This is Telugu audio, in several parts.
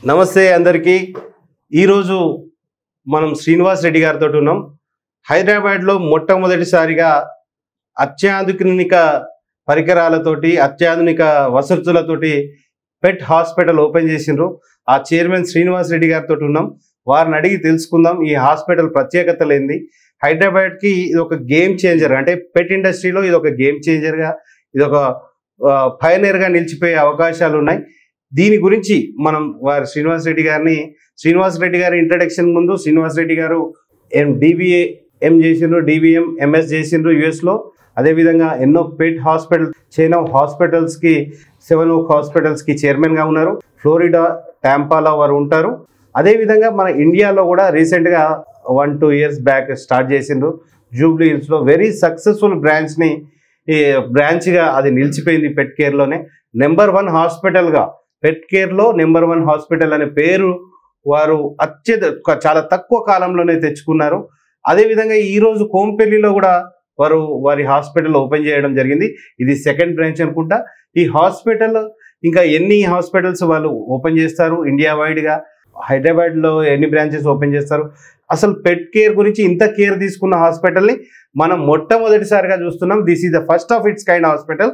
నమస్తే అందరికీ. ఈరోజు మనం శ్రీనివాస్ రెడ్డి గారితో ఉన్నాం. హైదరాబాద్లో మొట్టమొదటిసారిగా అత్యాధునిక పరికరాలతోటి అత్యాధునిక వసతులతోటి పెట్ హాస్పిటల్ ఓపెన్ చేసిండ్రు. ఆ చైర్మన్ శ్రీనివాస్ రెడ్డి గారితో ఉన్నాం. వారిని అడిగి తెలుసుకుందాం ఈ హాస్పిటల్ ప్రత్యేకతలు ఏంది. హైదరాబాద్కి ఇది ఒక గేమ్ చేంజర్, అంటే పెట్ ఇండస్ట్రీలో ఇది ఒక గేమ్ చేంజర్గా, ఇది ఒక పయనీర్గా నిలిచిపోయే అవకాశాలు ఉన్నాయి. దీని గురించి మనం వారి శ్రీనివాస్ రెడ్డి గారి ఇంట్రడక్షన్ ముందు, శ్రీనివాస్ రెడ్డి గారు DBA చేసిండ్రు, DBM MS చేసిండ్రు యుఎస్లో. అదేవిధంగా ఎన్నో పెట్ హాస్పిటల్ చైన్ ఆఫ్ హాస్పిటల్స్కి, 7 Oak హాస్పిటల్స్కి చైర్మన్గా ఉన్నారు. ఫ్లోరిడా టాంపాలో వారు ఉంటారు. అదేవిధంగా మన ఇండియాలో కూడా రీసెంట్గా 1-2 ఇయర్స్ బ్యాక్ స్టార్ట్ చేసిండ్రు జూబ్లీ హిల్స్లో. వెరీ సక్సెస్ఫుల్ బ్రాంచ్గా అది నిలిచిపోయింది. పెట్ కేర్లోనే నెంబర్ 1 హాస్పిటల్గా, పెట్ కేర్లో నెంబర్ 1 హాస్పిటల్ అనే పేరు వారు చాలా తక్కువ కాలంలోనే తెచ్చుకున్నారు. అదేవిధంగా ఈరోజు కోంపల్లిలో కూడా వారి హాస్పిటల్ ఓపెన్ చేయడం జరిగింది. ఇది 2nd బ్రాంచ్ అనుకుంటా. ఈ హాస్పిటల్ ఇంకా ఎన్ని హాస్పిటల్స్ వాళ్ళు ఓపెన్ చేస్తారు ఇండియా వైడ్గా, హైదరాబాద్లో ఎన్ని బ్రాంచెస్ ఓపెన్ చేస్తారు, అసలు పెట్ కేర్ గురించి ఇంత కేర్ తీసుకున్న హాస్పిటల్ని మనం మొట్టమొదటిసారిగా చూస్తున్నాం. This is the first of it's kind hospital.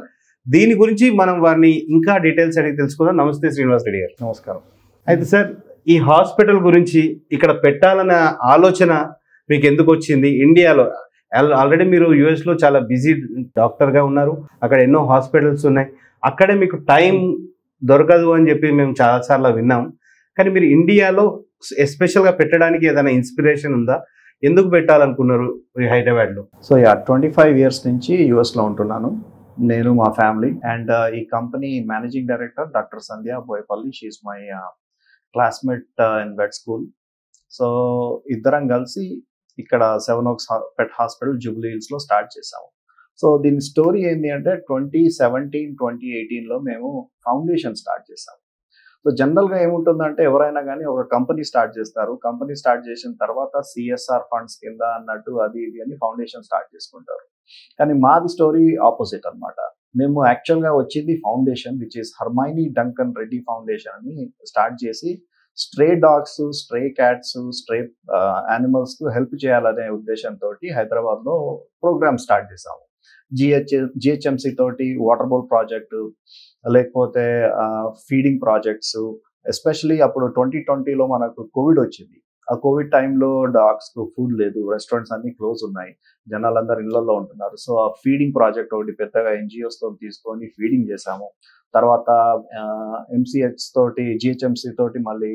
దీని గురించి మనం వారిని ఇంకా డీటెయిల్స్ అడిగి తెలుసుకుందాం. నమస్తే శ్రీనివాస్ రెడ్డి గారు. నమస్కారం. అయితే సార్, ఈ హాస్పిటల్ గురించి ఇక్కడ పెట్టాలన్న ఆలోచన మీకు ఎందుకు వచ్చింది? ఇండియాలో ఆల్రెడీ మీరు యుఎస్లో చాలా బిజీ డాక్టర్గా ఉన్నారు, అక్కడ ఎన్నో హాస్పిటల్స్ ఉన్నాయి, అక్కడే మీకు టైం దొరకదు అని చెప్పి మేము చాలాసార్లు విన్నాం. కానీ మీరు ఇండియాలో ఎస్పెషల్గా పెట్టడానికి ఏదైనా ఇన్స్పిరేషన్ ఉందా? ఎందుకు పెట్టాలనుకున్నారు హైదరాబాద్లో? సో 25 ఇయర్స్ నుంచి యుఎస్లో ఉంటున్నాను నేను, మా ఫ్యామిలీ. అండ్ ఈ company managing director doctor Sandhya Boyapalli. She is my classmate in vet school. So ఇద్దరం కలిసి ఇక్కడ 7 Oaks పెట్ హాస్పిటల్ జూబ్లీ హిల్స్లో స్టార్ట్ చేసాము. సో దీని స్టోరీ ఏంటి అంటే 2017-2018లో మేము ఫౌండేషన్ స్టార్ట్ చేసాము. సో జనరల్గా ఏముంటుందంటే ఎవరైనా కానీ ఒక కంపెనీ స్టార్ట్ చేస్తారు. కంపెనీ స్టార్ట్ చేసిన తర్వాత CSR ఫండ్స్ కింద అన్నట్టు అది ఇది అని ఫౌండేషన్ స్టార్ట్ చేసుకుంటారు. కానీ మాది స్టోరీ ఆపోజిట్ అనమాట. మేము యాక్చువల్గా వచ్చింది foundation which is Hermione Duncan Reddy foundation అని స్టార్ట్ చేసి stray dogs, stray cats, stray యానిమల్స్కు హెల్ప్ చేయాలనే ఉద్దేశంతో హైదరాబాద్లో ప్రోగ్రామ్ స్టార్ట్ చేసాము. GHMC తోటి వాటర్ బౌల్ ప్రాజెక్టు, లేకపోతే ఫీడింగ్ ప్రాజెక్ట్స్. ఎస్పెషలీ అప్పుడు 2020లో మనకు కోవిడ్ వచ్చింది. ఆ కోవిడ్ టైంలో డాగ్స్కు ఫుడ్ లేదు, రెస్టారెంట్స్ అన్ని క్లోజ్ ఉన్నాయి, జనాలందరూ ఇళ్లలో ఉంటున్నారు. సో ఆ ఫీడింగ్ ప్రాజెక్ట్ ఒకటి పెద్దగా NGOస్తో తీసుకొని ఫీడింగ్ చేసాము. తర్వాత MCH తోటి, GHMC తోటి మళ్ళీ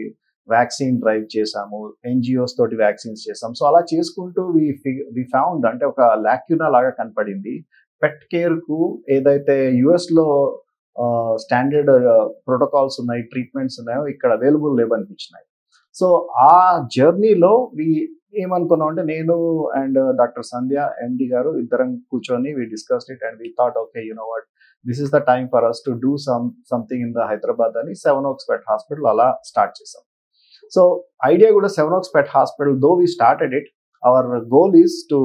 వ్యాక్సిన్ డ్రైవ్ చేసాము, NGOస్ తోటి వ్యాక్సిన్స్ చేసాము. సో అలా చేసుకుంటూ వి ఫౌండ్ అంటే ఒక లాక్యూనా లాగా కనపడింది. పెట్ కేర్కు ఏదైతే యుఎస్లో స్టాండర్డ్ ప్రోటోకాల్స్ ఉన్నాయి, ట్రీట్మెంట్స్ ఉన్నాయో ఇక్కడ అవైలబుల్ లేవనిపించినాయి. సో ఆ జర్నీలో ఏమనుకున్నాం అంటే నేను అండ్ డాక్టర్ సంధ్య MD గారు ఇద్దరం కూర్చొని we discussed it and we thought okay you know what, this is the time for us to do something in the Hyderabad అని 7 Oaks పెట్ హాస్పిటల్ అలా స్టార్ట్ చేసాం. సో ఐడియా కూడా 7 Oaks pet hospital though we started it, our goal is to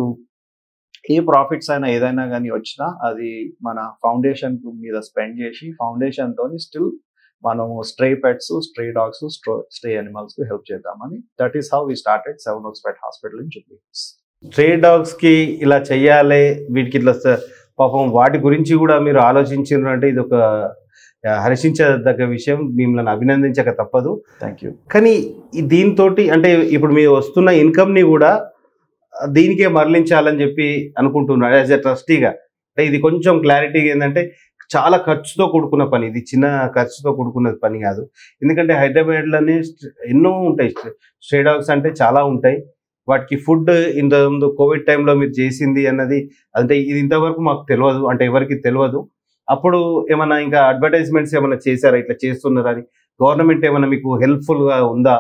a profits అయినా ఏదైనా కానీ వచ్చినా అది మన ఫౌండేషన్ మీద స్పెండ్ చేసి ఫౌండేషన్తో స్టిల్ మనం stray pets, stray dogs, stray యానిమల్స్కి హెల్ప్ చేద్దామని. That is how we started 7 Oaks pet hospital in Jubilee Hills. Stray డాగ్స్కి ఇలా చెయ్యాలి, వీటికి ఇట్లా పాపం వాటి గురించి కూడా మీరు ఆలోచించారు అంటే ఇది ఒక హర్షించదగ్గ విషయం. మిమ్మల్ని అభినందించక తప్పదు. Thank you. కానీ దీంతో అంటే ఇప్పుడు మీరు వస్తున్న ఇన్కమ్ని కూడా దీనికే మరలించాలని చెప్పి అనుకుంటున్నారు యాజ్ ఎ ట్రస్టీగా. అంటే ఇది కొంచెం క్లారిటీగా ఏంటంటే చాలా ఖర్చుతో కూడుకున్న పని, ఇది చిన్న ఖర్చుతో కూడుకున్న పని కాదు. ఎందుకంటే హైదరాబాద్లోనే ఎన్నో ఉంటాయి స్ట్రే డాగ్స్, అంటే చాలా ఉంటాయి. వాటికి ఫుడ్ ఇంతకుముందు కోవిడ్ టైంలో మీరు చేసింది అన్నది అంటే ఇది ఇంతవరకు మాకు తెలియదు, అంటే ఎవరికి తెలియదు. అప్పుడు ఏమైనా ఇంకా అడ్వర్టైజ్మెంట్స్ ఏమైనా చేశారా ఇట్లా చేస్తున్నారని? గవర్నమెంట్ ఏమైనా మీకు హెల్ప్ఫుల్గా ఉందా?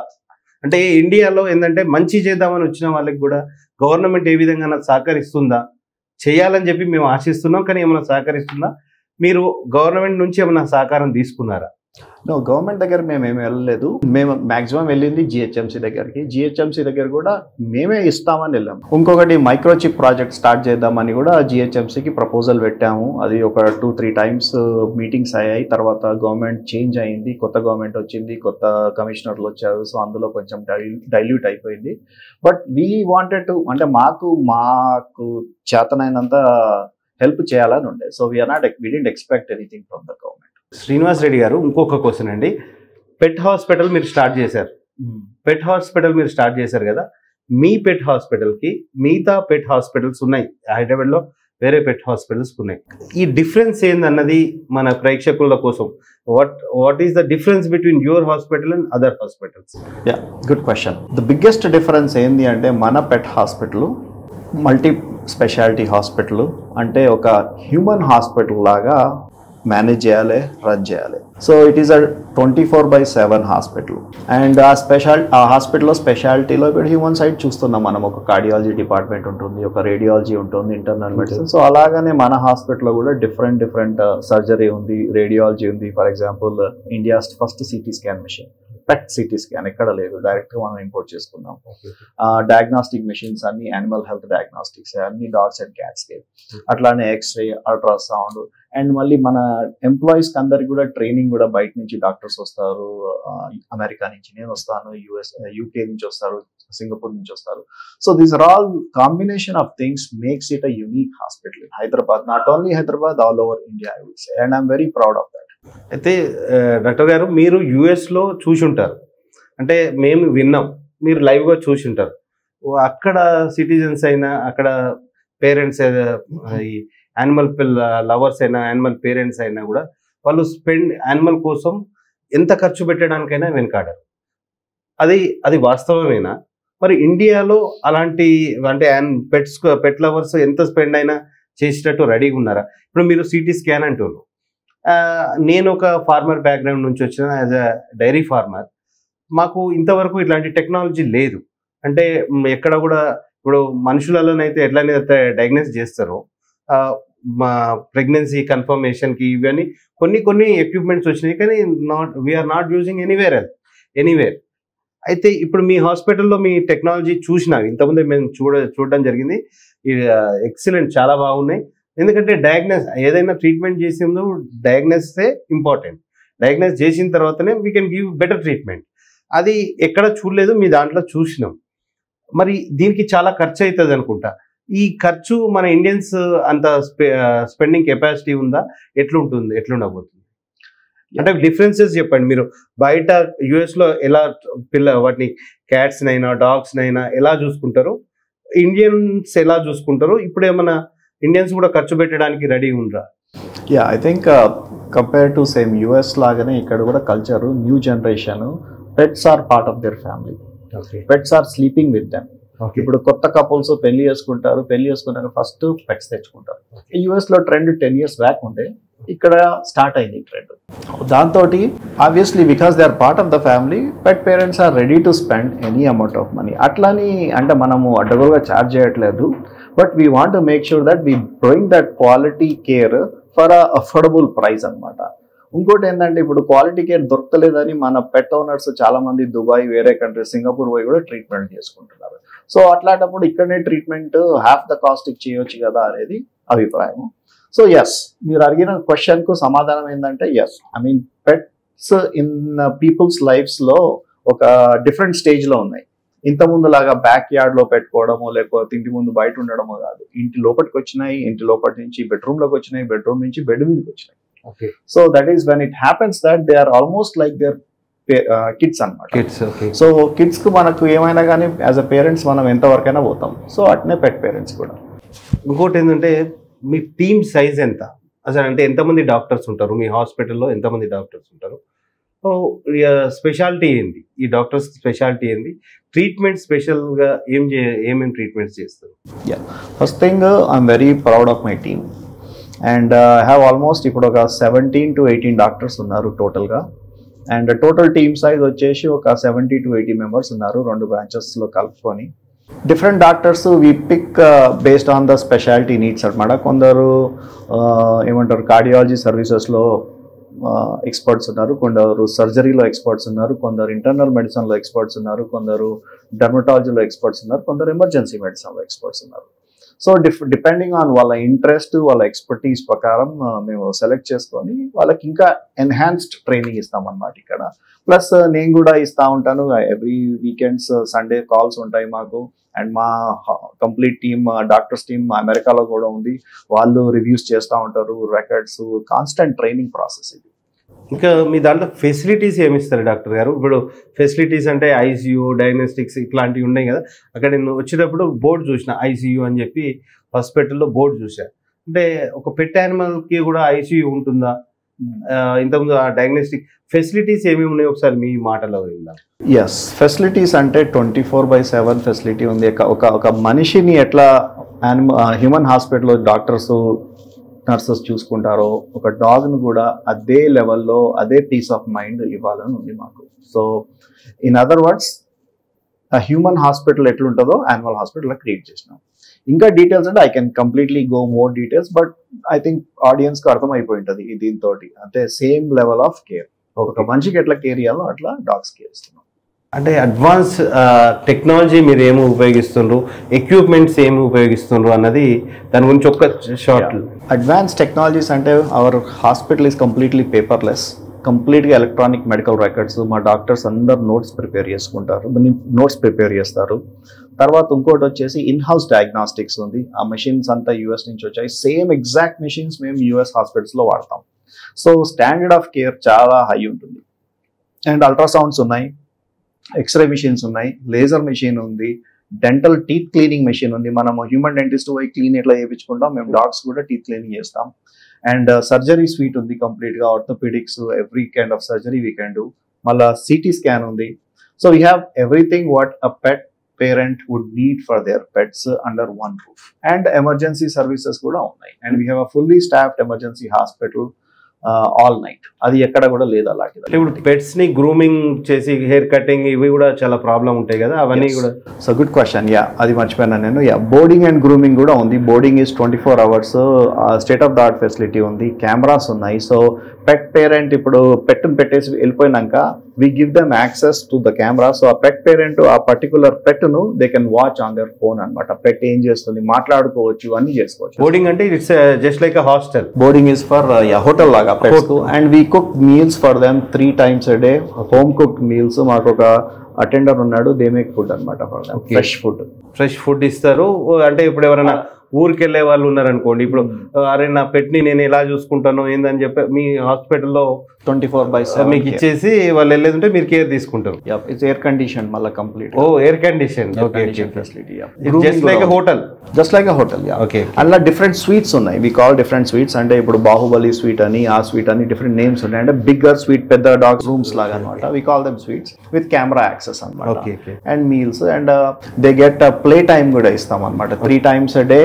అంటే ఇండియాలో ఏంటంటే మంచి చేద్దామని వచ్చిన వాళ్ళకి కూడా గవర్నమెంట్ ఏ విధంగా సహకరిస్తుందా? చేయాలని చెప్పి మేము ఆశిస్తున్నాం, కానీ ఏమైనా సహకరిస్తుందా? మీరు గవర్నమెంట్ నుంచి ఏమైనా సహకారం తీసుకున్నారా? నో, గవర్నమెంట్ దగ్గర మేమేమి వెళ్ళలేదు. మేము మాక్సిమం వెళ్ళింది జిహెచ్ఎంసీ దగ్గరికి. జిహెచ్ఎంసీ దగ్గర కూడా మేమే ఇస్తామని వెళ్ళాము. ఇంకొకటి మైక్రోచిప్ ప్రాజెక్ట్ స్టార్ట్ చేద్దామని కూడా జిహెచ్ఎంసీకి ప్రపోజల్ పెట్టాము. అది ఒక 2-3 టైమ్స్ మీటింగ్స్ అయ్యాయి. తర్వాత గవర్నమెంట్ చేంజ్ అయింది, కొత్త గవర్నమెంట్ వచ్చింది, కొత్త కమిషనర్లు వచ్చారు. సో అందులో కొంచెం డైల్యూట్ అయిపోయింది. బట్ వీ వాంటెడ్ టు, అంటే మాకు చేతనైనంత హెల్ప్ చేయాలని ఉండే. So we didn't expect anything from the government. Srinivas Reddy గారు, ఇంకొక క్వశ్చన్ అండి. పెట్ హాస్పిటల్ మీరు స్టార్ట్ చేశారు. పెట్ హాస్పిటల్ మీరు స్టార్ట్ చేశారు కదా, మీ పెట్ హాస్పిటల్కి మిగతా పెట్ హాస్పిటల్స్ ఉన్నాయి, హైదరాబాద్లో వేరే పెట్ హాస్పిటల్స్ ఉన్నాయి. ఈ డిఫరెన్స్ ఏందన్నది మన ప్రేక్షకుల కోసం, what is the difference between your hospital and other hospitals? Yeah, good question. The biggest difference ఏంది అంటే, మన పెట్ హాస్పిటల్ మల్టీ స్పెషాలిటీ హాస్పిటల్, అంటే ఒక హ్యూమన్ హాస్పిటల్ లాగా మేనేజ్ చేయాలి, రన్ చేయాలి. So it is a 24/7 hospital. And ఆ హాస్పిటల్లో స్పెషాలిటీలో ఇప్పుడు హ్యూమన్ సైడ్ చూస్తున్నాం మనం. ఒక కార్డియాలజీ డిపార్ట్మెంట్ ఉంటుంది, ఒక రేడియాలజీ ఉంటుంది, ఇంటర్నల్ మెడిసిన్. సో అలాగనే మన హాస్పిటల్లో కూడా డిఫరెంట్ సర్జరీ ఉంది, రేడియాలజీ ఉంది. For example, India first CT scan machine, PET CT scan ఎక్కడ లేదు, డైరెక్ట్గా మనం ఇంపోర్ట్ చేసుకున్నాం. డయాగ్నాస్టిక్ మెషిన్స్ అన్ని యానిమల్ హెల్త్ డయాగ్నాస్టిక్స్, అన్ని డాగ్స్ అండ్ క్యాట్స్కి. అట్లానే ఎక్స్రే, అల్ట్రాసౌండ్. అండ్ మళ్ళీ మన ఎంప్లాయీస్కి అందరికి కూడా ట్రైనింగ్ కూడా బయట నుంచి డాక్టర్స్ వస్తారు, అమెరికా నుంచి నేను వస్తాను, యూకే నుంచి వస్తారు, సింగపూర్ నుంచి వస్తారు. So these are all combination of things makes it a unique hospital in Hyderabad. Not only Hyderabad, all over India I would say. And I'm very proud of that. అయితే డాక్టర్ గారు, మీరు యుఎస్లో చూసి ఉంటారు, అంటే మేము విన్నాం, మీరు లైవ్గా చూసి ఉంటారు. అక్కడ సిటిజన్స్ అయినా, అక్కడ పేరెంట్స్, ఈ యానిమల్ లవర్స్ అయినా, యానిమల్ పేరెంట్స్ అయినా కూడా వాళ్ళు యానిమల్ కోసం ఎంత ఖర్చు పెట్టడానికైనా వెనకాడారు. అది వాస్తవమేనా? మరి ఇండియాలో అలాంటి, అంటే పెట్ లవర్స్ ఎంత స్పెండ్ అయినా చేసేటట్టు రెడీగా ఉన్నారా? ఇప్పుడు మీరు సిటీ స్కాన్ అంటున్నారు. నేను ఒక ఫార్మర్ బ్యాక్గ్రౌండ్ నుంచి వచ్చిన, యాజ్ అ డైరీ ఫార్మర్, మాకు ఇంతవరకు ఇట్లాంటి టెక్నాలజీ లేదు. అంటే ఎక్కడ కూడా ఇప్పుడు మనుషులలోనైతే ఎట్లయితే డయాగ్నోస్ చేస్తారో, మా ప్రెగ్నెన్సీ కన్ఫర్మేషన్కి ఇవన్నీ కొన్ని ఎక్విప్మెంట్స్ వచ్చినాయి, కానీ వీఆర్ నాట్ యూజింగ్ ఎనీవేర్. అయితే ఇప్పుడు మీ హాస్పిటల్లో మీ టెక్నాలజీ చూసినా, ఇంతకుముందే మేము చూడడం జరిగింది, ఎక్సలెంట్, చాలా బాగున్నాయి. ఎందుకంటే ఏదైనా ట్రీట్మెంట్ చేసే ముందు డయాగ్నోసే ఇంపార్టెంట్. డయాగ్నోస్ చేసిన తర్వాతనే we can give better treatment. అది ఎక్కడ చూడలేదు, మీ దాంట్లో చూసినాం. మరి దీనికి చాలా ఖర్చు అవుతుంది అనుకుంటా. ఈ ఖర్చు మన ఇండియన్స్ అంత స్పెండింగ్ కెపాసిటీ ఉందా? ఎట్లుండబోతుంది? అంటే డిఫరెన్సెస్ చెప్పండి. మీరు బయట యుఎస్లో ఎలా వాటిని క్యాట్స్నైనా డాగ్స్నైనా ఎలా చూసుకుంటారు, ఇండియన్స్ ఎలా చూసుకుంటారు, ఇప్పుడు ఏమైనా ఇండియన్స్ కూడా ఖర్చు పెట్టడానికి రెడీ ఉండరా? Yeah, I think compare to same US లాగానే ఇక్కడ కూడా culture, new generation, pets are part of their family. Pets are sleeping with them. ఇప్పుడు కొత్త కపుల్స్ పెళ్లి చేసుకున్నాక ఫస్ట్ పెట్స్ తెచ్చుకుంటారు. యుఎస్లో ట్రెండ్ 10 years బ్యాక్ ఉండే, ఇక్కడ స్టార్ట్ అయింది ట్రెండ్. దాంతో obviously because they are part of the family, pet parents are ready to spend any amount of money. అట్లని అంటే మనము అడ్డగోలుగా ఛార్జ్ చేయట్లేదు, but we want to make sure that we bring that quality care for a affordable price అనమాట. ఇంకోటి ఏంటంటే, ఇప్పుడు క్వాలిటీ కేర్ దొరకలేదని మన పెట్ ఓనర్స్ చాలా మంది దుబాయ్, వేరే కంట్రీ, సింగపూర్ పోయి కూడా ట్రీట్మెంట్ చేసుకుంటున్నారు. సో అట్లాంటప్పుడు ఇక్కడనే ట్రీట్మెంట్ హాఫ్ ద కాస్ట్ చేయొచ్చు కదా అనేది అభిప్రాయం. సో ఎస్, మీరు అడిగిన క్వశ్చన్కు సమాధానం ఏంటంటే yes. I mean pets in peoples లైఫ్స్లో ఒక డిఫరెంట్ స్టేజ్లో ఉన్నాయి. ఇంత ముందు లాగా బ్యాక్ యార్డ్లో పెట్టుకోవడమో, లేకపోతే ఇంటి ముందు బయట ఉండడమో కాదు. ఇంటి లోపలికి వచ్చినాయి, ఇంటి లోపలి నుంచి బెడ్రూమ్లోకి వచ్చినాయి, బెడ్రూమ్ నుంచి బెడ్ మీదకి వచ్చినాయి. So that is when it happens that they are almost like their kids అనమాట. సో కిడ్స్ కు మనకు ఏమైనా కానీ యాజ్ అ పేరెంట్స్ మనం ఎంతవరకైనా పోతాం. సో అట్నే పెట్ పేరెంట్స్ కూడా. ఇంకోటి ఏంటంటే, మీ టీమ్ సైజ్ ఎంత అసలు? అంటే ఎంతమంది డాక్టర్స్ ఉంటారు మీ హాస్పిటల్లో? ఎంతమంది డాక్టర్స్ ఉంటారు? స్పెషాలిటీ ఏంది? ఈ డాక్టర్స్ స్పెషాలిటీ ఏంది? ట్రీట్మెంట్ స్పెషల్గా ఏమేమి ట్రీట్మెంట్స్ చేస్తారు? First thing, I'm very proud of my team. And I have almost ఇప్పుడు ఒక 17 to 18 డాక్టర్స్ ఉన్నారు టోటల్గా. అండ్ టోటల్ టీమ్ సైజ్ వచ్చేసి ఒక 70 to 80 మెంబర్స్ ఉన్నారు, 2 బ్రాంచెస్లో కలుపుకొని. Different doctors we pick based on the speciality needs అనమాట. కొందరు ఏమంటారు, కార్డియాలజీ సర్వీసెస్లో ఎక్స్పర్ట్స్ ఉన్నారు, కొందరు సర్జరీలో ఎక్స్పర్ట్స్ ఉన్నారు, కొందరు ఇంటర్నల్ మెడిసిన్లో ఎక్స్పర్ట్స్ ఉన్నారు, కొందరు డర్మటాలజీలో ఎక్స్పర్ట్స్ ఉన్నారు, కొందరు ఎమర్జెన్సీ మెడిసిన్లో ఎక్స్పర్ట్స్ ఉన్నారు. సో డిపెండింగ్ ఆన్ వాళ్ళ ఇంట్రెస్ట్, వాళ్ళ ఎక్స్పర్టీస్ ప్రకారం మేము సెలెక్ట్ చేసుకొని వాళ్ళకి ఇంకా ఎన్హాన్స్డ్ ట్రైనింగ్ ఇస్తామన్నమాట ఇక్కడ. ప్లస్ నేను కూడా ఇస్తూ ఉంటాను, ఎవ్రీ వీకెండ్స్ సండే కాల్స్ ఉంటాయి మాకు. అండ్ మా కంప్లీట్ టీమ్, డాక్టర్స్ టీమ్ అమెరికాలో కూడా ఉంది, వాళ్ళు రివ్యూస్ చేస్తూ ఉంటారు, రికార్డ్స్, కాన్స్టెంట్ ట్రైనింగ్ ప్రాసెస్ ఇది. ఇంకా మీ దాంట్లో ఫెసిలిటీస్ ఏమి ఇస్తారు డాక్టర్ గారు? ఇప్పుడు ఫెసిలిటీస్ అంటే ఐసీయూ, డయాగ్నోస్టిక్స్ ఇట్లాంటివి ఉన్నాయి కదా, అక్కడ నేను వచ్చేటప్పుడు బోర్డు చూసిన ఐసీయూ అని చెప్పి హాస్పిటల్లో బోర్డు చూసా. అంటే ఒక పెట్ యానిమల్కి కూడా ఐసీయూ ఉంటుందా? ఇంతకుముందు ఆ డయాగ్నోస్టిక్ ఫెసిలిటీస్ ఏమేమి ఉన్నాయి ఒకసారి మీ మాటలో విందాం. ఎస్, ఫెసిలిటీస్ అంటే 24/7 ఫెసిలిటీ ఉంది. ఒక మనిషిని ఎట్లా హ్యూమన్ హాస్పిటల్లో డాక్టర్స్ నర్సెస్ చూసుకుంటారో, ఒక డాగ్ను కూడా అదే లెవెల్లో అదే పీస్ ఆఫ్ మైండ్ ఇవ్వాలని ఉంది మాకు. So in other words, human hospital ఎట్లుంటుందో యానిమల్ హాస్పిటల్ క్రియేట్ చేసినాం. ఇంకా డీటెయిల్స్ అంటే I can completely go more details, but I think ఆడియన్స్కి అర్థమైపోయి ఉంటుంది దీంతో. అంటే సేమ్ లెవెల్ ఆఫ్ కేర్, ఒక మనిషికి ఎట్లా కేర్ ఇవ్వాలో అట్లా డాగ్స్ కేర్ ఇస్తున్నాం. అంటే అడ్వాన్స్ టెక్నాలజీ మీరు ఏమి ఉపయోగిస్తుండ్రు, ఎక్విప్మెంట్స్ ఏమి ఉపయోగిస్తుండ్రు అన్నది దాని గురించి ఒక షార్ట్. అడ్వాన్స్ టెక్నాలజీస్ అంటే our hospital is completely paperless, కంప్లీట్గా ఎలక్ట్రానిక్ మెడికల్ రికార్డ్స్. మా డాక్టర్స్ అందరు నోట్స్ ప్రిపేర్ చేస్తారు. తర్వాత ఇంకోటి వచ్చేసి ఇన్ హౌస్ డయాగ్నాస్టిక్స్ ఉంది. ఆ మెషిన్స్ అంతా యూఎస్ నుంచి వచ్చాయి. సేమ్ ఎగ్జాక్ట్ మెషిన్స్ మేము యూఎస్ హాస్పిటల్స్లో వాడతాం. సో స్టాండర్డ్ ఆఫ్ కేర్ చాలా హై ఉంటుంది. అండ్ అల్ట్రాసౌండ్స్ ఉన్నాయి, ఎక్స్రే మెషిన్స్ ఉన్నాయి, లేజర్ మెషిన్ ఉంది, డెంటల్ టీత్ క్లీనింగ్ మెషిన్ ఉంది. మనము హ్యూమన్ డెంటిస్ట్ పోయి క్లీన్ ఎట్లా చేయించుకుంటాం, మేము డాగ్స్ కూడా టీత్ క్లీనింగ్ చేస్తాం. అండ్ సర్జరీ స్వీట్ ఉంది కంప్లీట్గా, orthopaedics, every kind of surgery we can do. మళ్ళీ సిటీ స్కాన్ ఉంది. So we have everything what a pet parent would need for their pets under one roof. And emergency services కూడా ఉన్నాయి. And we have a fully staffed emergency hospital all night. అది ఎక్కడ కూడా లేదు అలాంటిది. ఇప్పుడు పెట్స్ ని గ్రూమింగ్ చేసి హెయిర్ కటింగ్ ఇవి కూడా చాలా ప్రాబ్లం ఉంటాయి కదా, అవన్నీ కూడా. So good question. అది మర్చిపోయాను నేను. బోర్డింగ్ అండ్ గ్రూమింగ్ కూడా ఉంది. Boarding is 24 hours, state of the art facility ఉంది, కెమెరాస్ ఉన్నాయి. సో పెట్ పేరెంట్ ఇప్పుడు పెట్ని పెట్టేసి వెళ్ళిపోయినాక we give them access to the camera. So ఆ పెట్ పేరెంట్ ఆ పర్టికులర్ పెట్ను they can watch on their phone అనమాట. పెట్ ఏం చేస్తుంది మాట్లాడుకోవచ్చు, అన్ని చేసుకోవచ్చు. బోర్డింగ్ అంటే it's just like a hostel. Boarding is for hotel లాగా pets. And we cook meals for them 3 times a day, home cooked meals. మాకు ఒక అటెండర్ ఉన్నాడు, దే మేక్ ఫుడ్ అనమాట ఫర్ దెమ్, ఫ్రెష్ ఫుడ్ ఇస్తారు. అంటే ఇప్పుడు ఎవరైనా ఊరికి వెళ్ళే వాళ్ళు ఉన్నారనుకోండి, ఇప్పుడు అరే నా పెట్ని నేను ఎలా చూసుకుంటాను ఏందని చెప్పి మీ హాస్పిటల్లో 24/7 మీకు ఇచ్చేసి వాళ్ళు వెళ్ళేదంటే మీరు కేర్ తీసుకుంటారు. ఇట్స్ ఎయిర్ కండిషన్ మళ్ళీ complete. Air condition facility, just like hotel. Okay. అలా డిఫరెంట్ స్వీట్స్ ఉన్నాయి. We call different suites. అంటే ఇప్పుడు బాహుబలి స్వీట్ అని, ఆ స్వీట్ అని డిఫరెంట్ నేమ్స్ ఉన్నాయి. అంటే బిగ్గర్ స్వీట్, పెద్ద డాగ్స్ రూమ్స్ లాగా అనమాట. We call them suites with camera access అనమాట. And meals and they get play time కూడా ఇస్తాం అనమాట. 3 times a day.